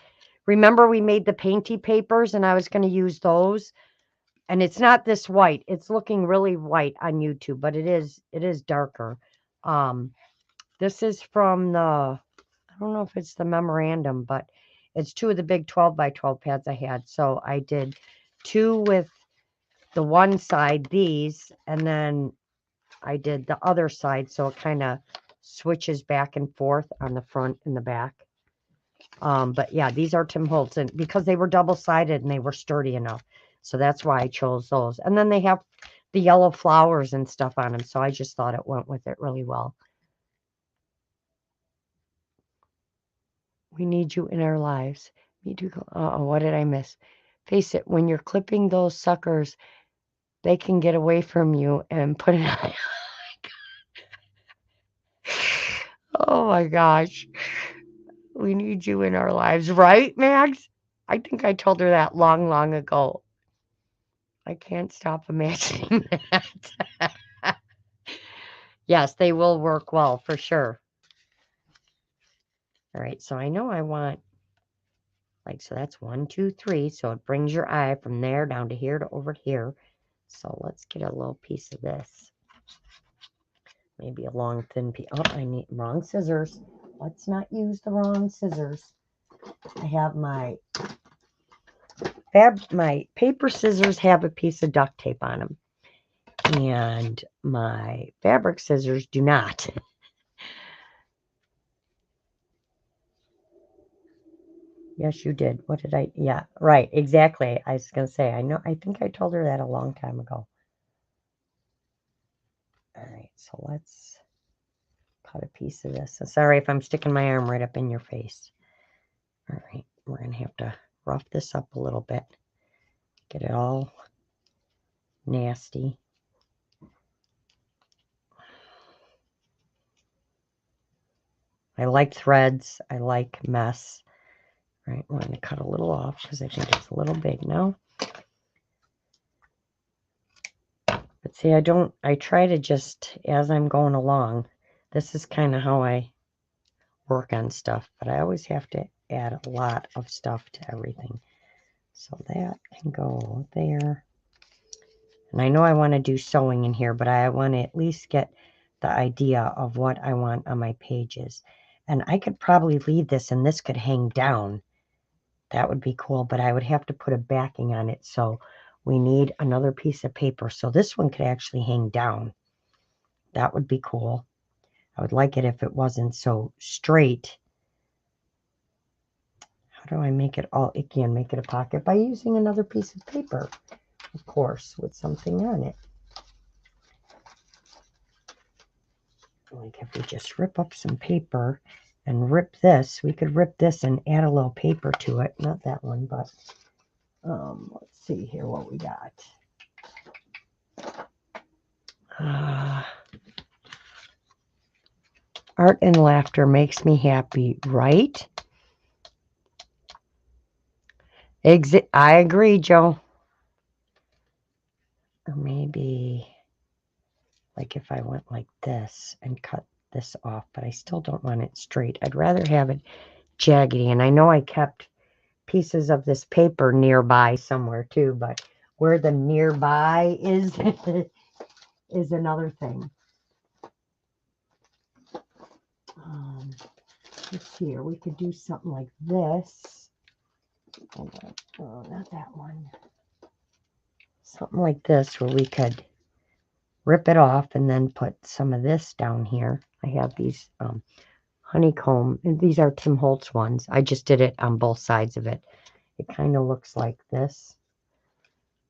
Remember we made the painty papers and I was going to use those. And it's not this white. It's looking really white on YouTube, but it is darker. This is from the, I don't know if it's the memorandum, but it's two of the big 12 by 12 pads I had. So I did two with the one side, these, and then I did the other side. So it kind of switches back and forth on the front and the back. But yeah, these are Tim Holtz, and because they were double-sided and they were sturdy enough. So that's why I chose those. And then they have the yellow flowers and stuff on them. So I just thought it went with it really well. We need you in our lives. Me too. Uh-oh, what did I miss? Face it, when you're clipping those suckers, they can get away from you and put it on. Oh my gosh. We need you in our lives, right, Max? I think I told her that long, long ago. I can't stop imagining that. Yes, they will work well for sure. All right, so I know I want, like, so that's 1, 2, 3. So it brings your eye from there down to here to over here. So let's get a little piece of this. Maybe a long, thin piece. Oh, I need wrong scissors. Let's not use the wrong scissors. I have my paper scissors have a piece of duct tape on them. And my fabric scissors do not. Yes, you did. What did I? Yeah, right. Exactly. I was going to say, I think I told her that a long time ago. All right, so let's cut a piece of this. So sorry if I'm sticking my arm right up in your face. All right, we're going to have to rough this up a little bit. Get it all nasty. I like threads. I like mess. All right, we're going to cut a little off because I think it's a little big now. But see, I try to just, as I'm going along, this is kind of how I work on stuff, but I always have to add a lot of stuff to everything. So that can go there. And I know I want to do sewing in here, but I want to at least get the idea of what I want on my pages. And I could probably leave this and this could hang down. That would be cool, but I would have to put a backing on it. So we need another piece of paper. So this one could actually hang down. That would be cool. I would like it if it wasn't so straight. How do I make it all icky and make it a pocket? By using another piece of paper, of course, with something on it. Like if we just rip up some paper and rip this, we could rip this and add a little paper to it. Not that one, but let's see here what we got. Art and laughter makes me happy, right? I agree, Joe. Or maybe like if I went like this and cut this off, but I still don't want it straight. I'd rather have it jaggedy. And I know I kept pieces of this paper nearby somewhere too, but where the nearby is is another thing. Let's see here. We could do something like this. Oh, not that one. Something like this where we could rip it off and then put some of this down here. I have these honeycomb, and these are Tim Holtz ones. I just did it on both sides of it. It kind of looks like this,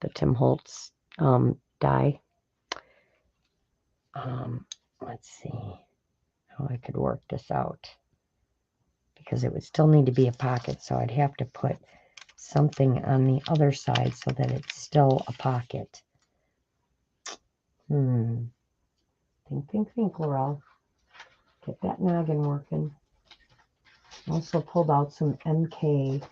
the Tim Holtz die. Let's see how I could work this out, because it would still need to be a pocket, so I'd have to put something on the other side so that it's still a pocket. Think, Laurel. Get that noggin working. Also pulled out some MK.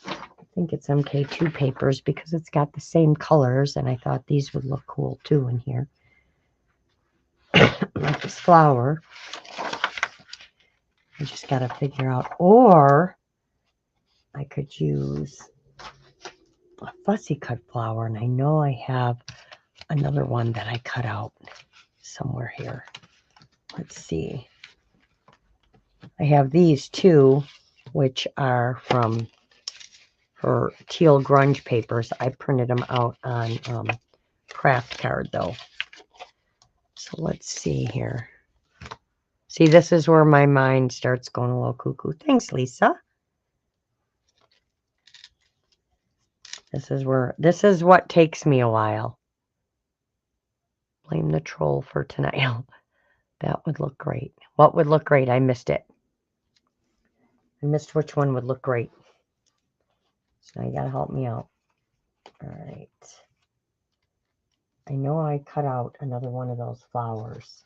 I think it's MK2 papers because it's got the same colors, and I thought these would look cool too in here. Like this flower. I just got to figure out, or I could use a fussy cut flower, and I know I have another one that I cut out somewhere here. Let's see. I have these two, which are from her teal grunge papers. I printed them out on craft card though. So let's see here. See, this is where my mind starts going a little cuckoo. Thanks, Lisa. This is what takes me a while. Blame the troll for tonight. That would look great. What would look great? I missed it. I missed which one would look great. So now you gotta help me out. All right. I know I cut out another one of those flowers,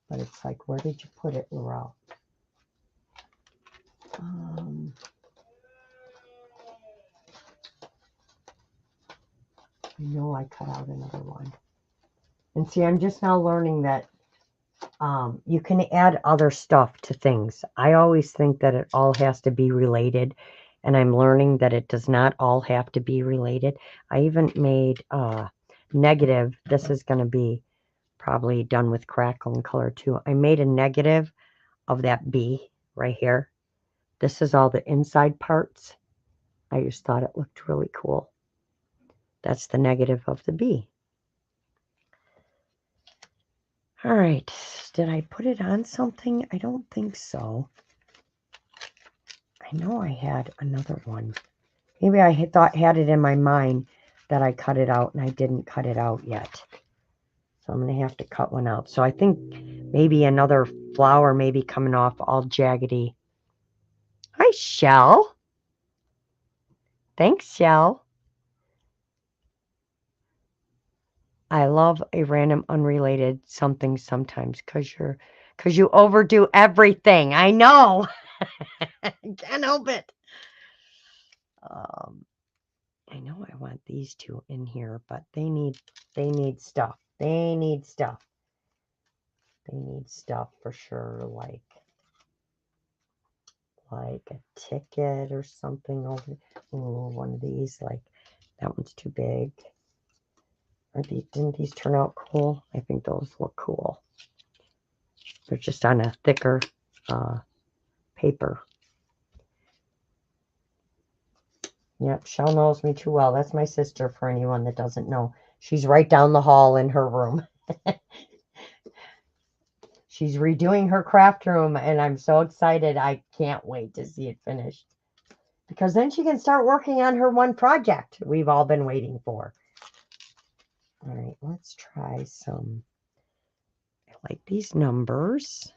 but it's like, where did you put it, Laurel? I know I cut out another one. And see, I'm just now learning that you can add other stuff to things. I always think that it all has to be related, and I'm learning that it does not all have to be related. I even made negative. This is going to be probably done with crackle and color too. I made a negative of that bee right here. This is all the inside parts. I just thought it looked really cool. That's the negative of the bee. All right, did I put it on something? I don't think so. I know I had another one. Maybe I had it in my mind that I cut it out and I didn't cut it out yet. So I'm going to have to cut one out. So I think maybe another flower may be coming off all jaggedy. Hi, Shell. Thanks, Shell. I love a random unrelated something sometimes because you overdo everything. I know. Can't help it. I know I want these two in here, but they need stuff. They need stuff. They need stuff for sure, like a ticket or something over. Oh, one of these, like that one's too big. Didn't these turn out cool? I think those look cool. They're just on a thicker paper. Yep, Shell knows me too well. That's my sister, for anyone that doesn't know. She's right down the hall in her room. She's redoing her craft room, and I'm so excited. I can't wait to see it finished. Because then she can start working on her one project we've all been waiting for. All right, let's try some. I like these numbers.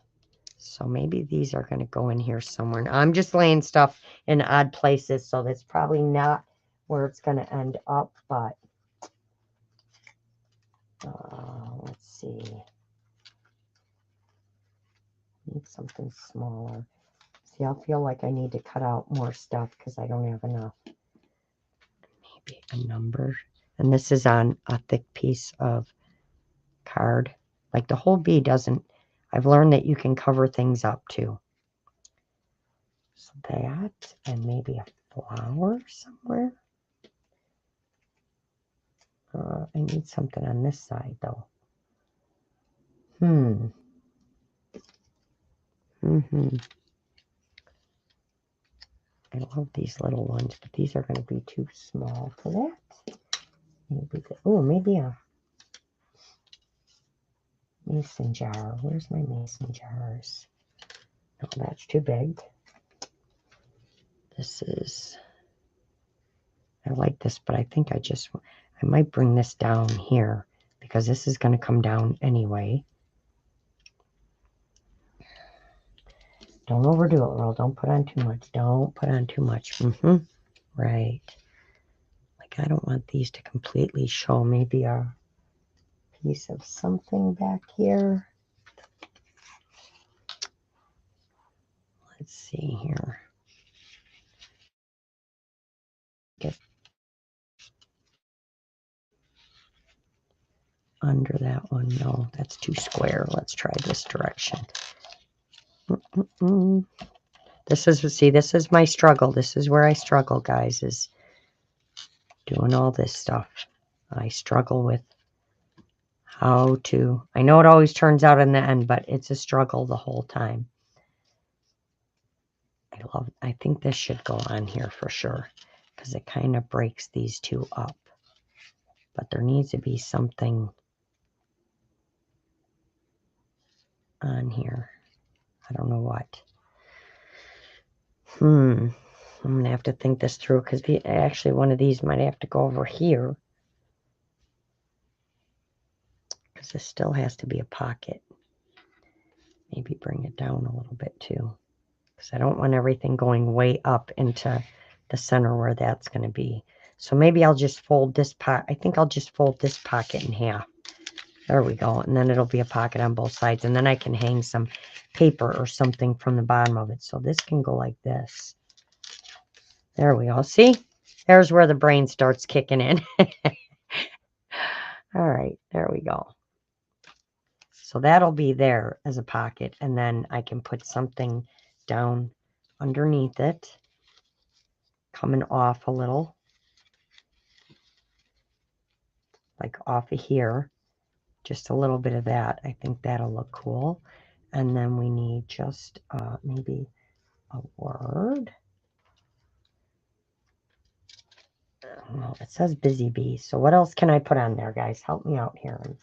So maybe these are going to go in here somewhere. Now, I'm just laying stuff in odd places, so that's probably not where it's going to end up, but let's see. Need something smaller. See, I feel like I need to cut out more stuff because I don't have enough. Maybe a number. And this is on a thick piece of card. Like the whole bee doesn't. I've learned that you can cover things up too. So that, and maybe a flower somewhere. I need something on this side though. I love these little ones, but these are going to be too small for that. Maybe a mason jar. Where's my mason jars? No, that's too big. This is, I like this, but I think I might bring this down here because this is going to come down anyway. Don't overdo it, Earl. Don't put on too much. Don't put on too much. Right. Like, I don't want these to completely show. Maybe a piece of something back here. Let's see here. get under that one. No, that's too square. Let's try this direction. This is my struggle. This is where I struggle, guys, is doing all this stuff. I struggle with how to, I know it always turns out in the end, but it's a struggle the whole time. I think this should go on here for sure, because it kind of breaks these two up. But there needs to be something on here. I don't know what. I'm going to have to think this through, because actually one of these might have to go over here. Because this still has to be a pocket. Maybe bring it down a little bit too. Because I don't want everything going way up into the center where that's going to be. So maybe I'll just fold this I think I'll just fold this pocket in half. There we go. And then it'll be a pocket on both sides. And then I can hang some paper or something from the bottom of it. So this can go like this. There we go. See? There's where the brain starts kicking in. All right. There we go. So that'll be there as a pocket. And then I can put something down underneath it, coming off a little, like off of here, just a little bit of that. I think that'll look cool. And then we need just maybe a word. Well, it says busy bee. So what else can I put on there, guys? Help me out here. I'm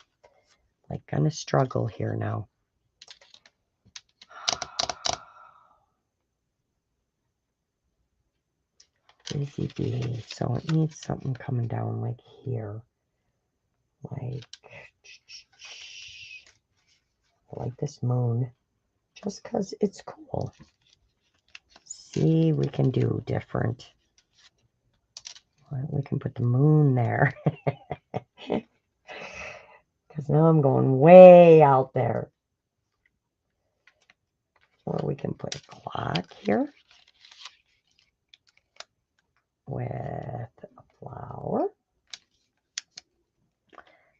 like gonna struggle here now. Busy bee. So it needs something coming down like here. Like this moon. Just because it's cool. See, we can do different. We can put the moon there. Because now I'm going way out there. Or we can put a clock here with a flower.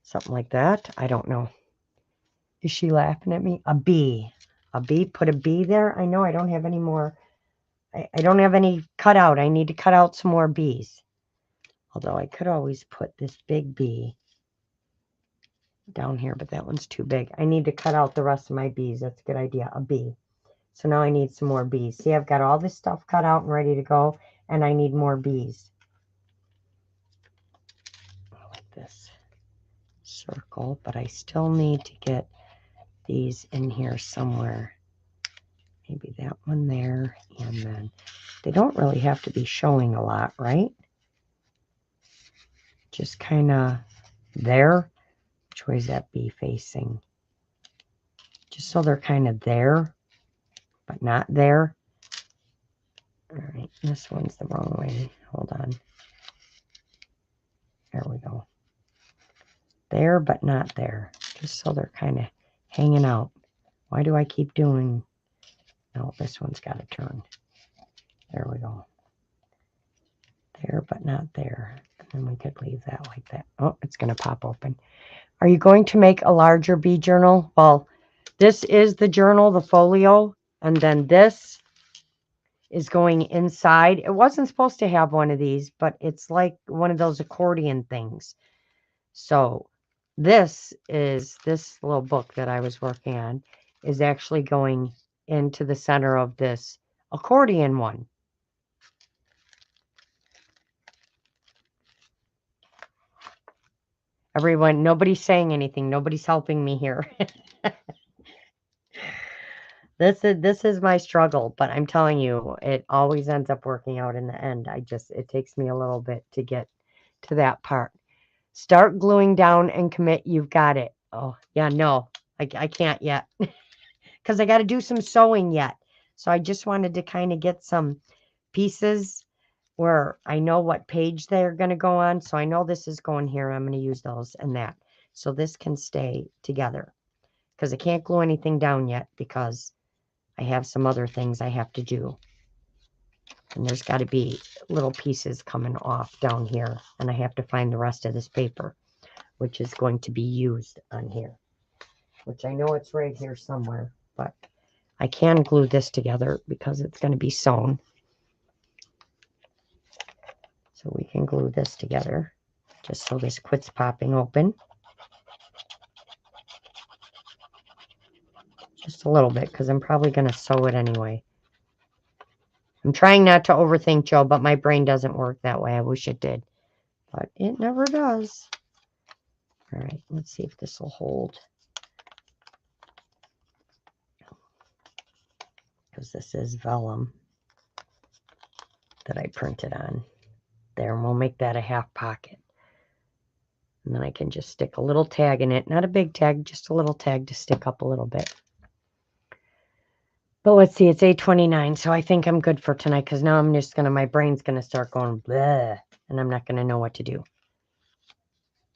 Something like that. I don't know. Is she laughing at me? A bee. A bee. Put a bee there. I know I don't have any more. I don't have any cut out. I need to cut out some more bees. Although I could always put this big bee down here, but that one's too big. I need to cut out the rest of my bees. That's a good idea. A bee. So now I need some more bees. See, I've got all this stuff cut out and ready to go, and I need more bees. Like this circle, but I still need to get these in here somewhere. Maybe that one there, and then they don't really have to be showing a lot, right? Just kind of there. Which way is that bee facing? Just so they're kind of there, but not there. All right, this one's the wrong way. Hold on. There we go. There, but not there. Just so they're kind of hanging out. Why do I keep doing... No, this one's got to turn. There we go. There, but not there. And then we could leave that like that. Oh, it's going to pop open. Are you going to make a larger bee journal? Well, this is the journal, the folio, and then this is going inside. It wasn't supposed to have one of these, but it's like one of those accordion things. So this little book that I was working on is actually going into the center of this accordion one. Everyone, nobody's saying anything. Nobody's helping me here. This is my struggle, but I'm telling you, it always ends up working out in the end. It takes me a little bit to get to that part. Start gluing down and commit. You've got it. Oh, yeah, no, I can't yet because I got to do some sewing yet. So I just wanted to kind of get some pieces where I know what page they're going to go on. So I know this is going here. I'm going to use those and that. So this can stay together because I can't glue anything down yet because I have some other things I have to do. And there's got to be little pieces coming off down here, and I have to find the rest of this paper, which is going to be used on here, which I know it's right here somewhere, but I can glue this together because it's going to be sewn. So we can glue this together just so this quits popping open. Just a little bit, because I'm probably going to sew it anyway. I'm trying not to overthink, Joe, but my brain doesn't work that way. I wish it did, but it never does. All right, let's see if this will hold. Because this is vellum that I printed on. There, and we'll make that a half pocket. And then I can just stick a little tag in it. Not a big tag, just a little tag to stick up a little bit. But let's see, it's 8:29, so I think I'm good for tonight, because now I'm just my brain's going to start going bleh, and I'm not going to know what to do.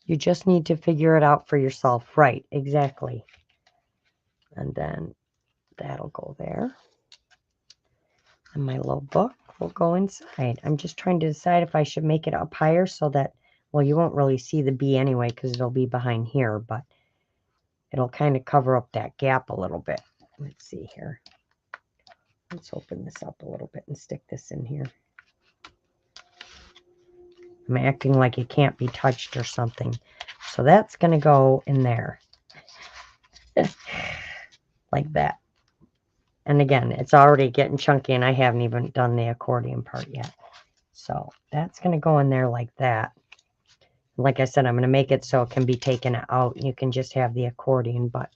You just need to figure it out for yourself. Right, exactly. And then that'll go there. And my little book will go inside. I'm just trying to decide if I should make it up higher so that, well, you won't really see the bee anyway, because it'll be behind here, but it'll kind of cover up that gap a little bit. Let's see here. Let's open this up a little bit and stick this in here. I'm acting like it can't be touched or something. So that's going to go in there. Like that. And again, it's already getting chunky, and I haven't even done the accordion part yet. So that's going to go in there like that. Like I said, I'm going to make it so it can be taken out. You can just have the accordion. But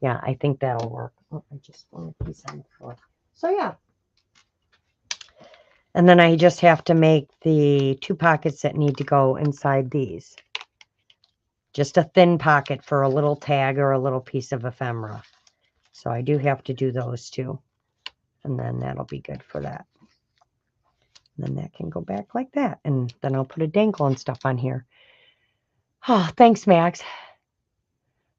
yeah, I think that'll work. Oh, I just want a piece on the floor. So yeah. And then I just have to make the 2 pockets that need to go inside these. Just a thin pocket for a little tag or a little piece of ephemera. So I do have to do those 2. And then that'll be good for that. And then that can go back like that. And then I'll put a dangle and stuff on here. Oh, thanks, Max.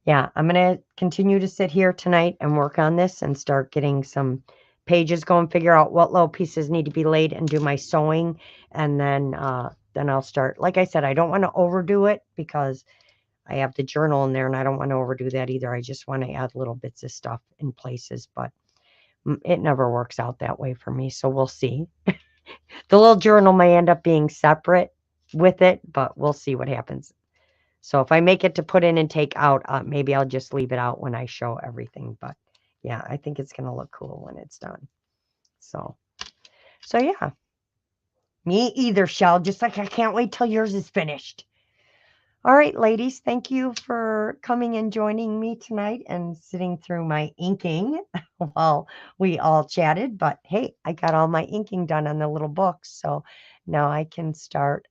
Yeah, I'm going to continue to sit here tonight and work on this and start getting some pages going, figure out what little pieces need to be laid, and do my sewing. And then I'll start. Like I said, I don't want to overdo it because I have the journal in there, and I don't want to overdo that either. I just want to add little bits of stuff in places, but it never works out that way for me. So we'll see. The little journal may end up being separate with it, but we'll see what happens. So if I make it to put in and take out, maybe I'll just leave it out when I show everything. But yeah, I think it's going to look cool when it's done. So yeah. Me either, Shell. Just like I can't wait till yours is finished. All right, ladies, thank you for coming and joining me tonight and sitting through my inking while we all chatted. But hey, I got all my inking done on the little books. So now I can start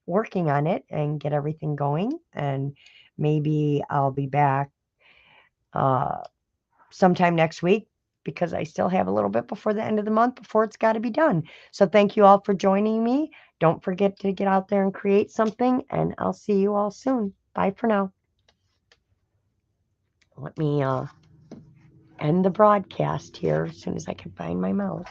working on it and get everything going. And maybe I'll be back sometime next week, because I still have a little bit before the end of the month before it's got to be done. So thank you all for joining me. Don't forget to get out there and create something, and I'll see you all soon. Bye for now. Let me end the broadcast here as soon as I can find my mouse.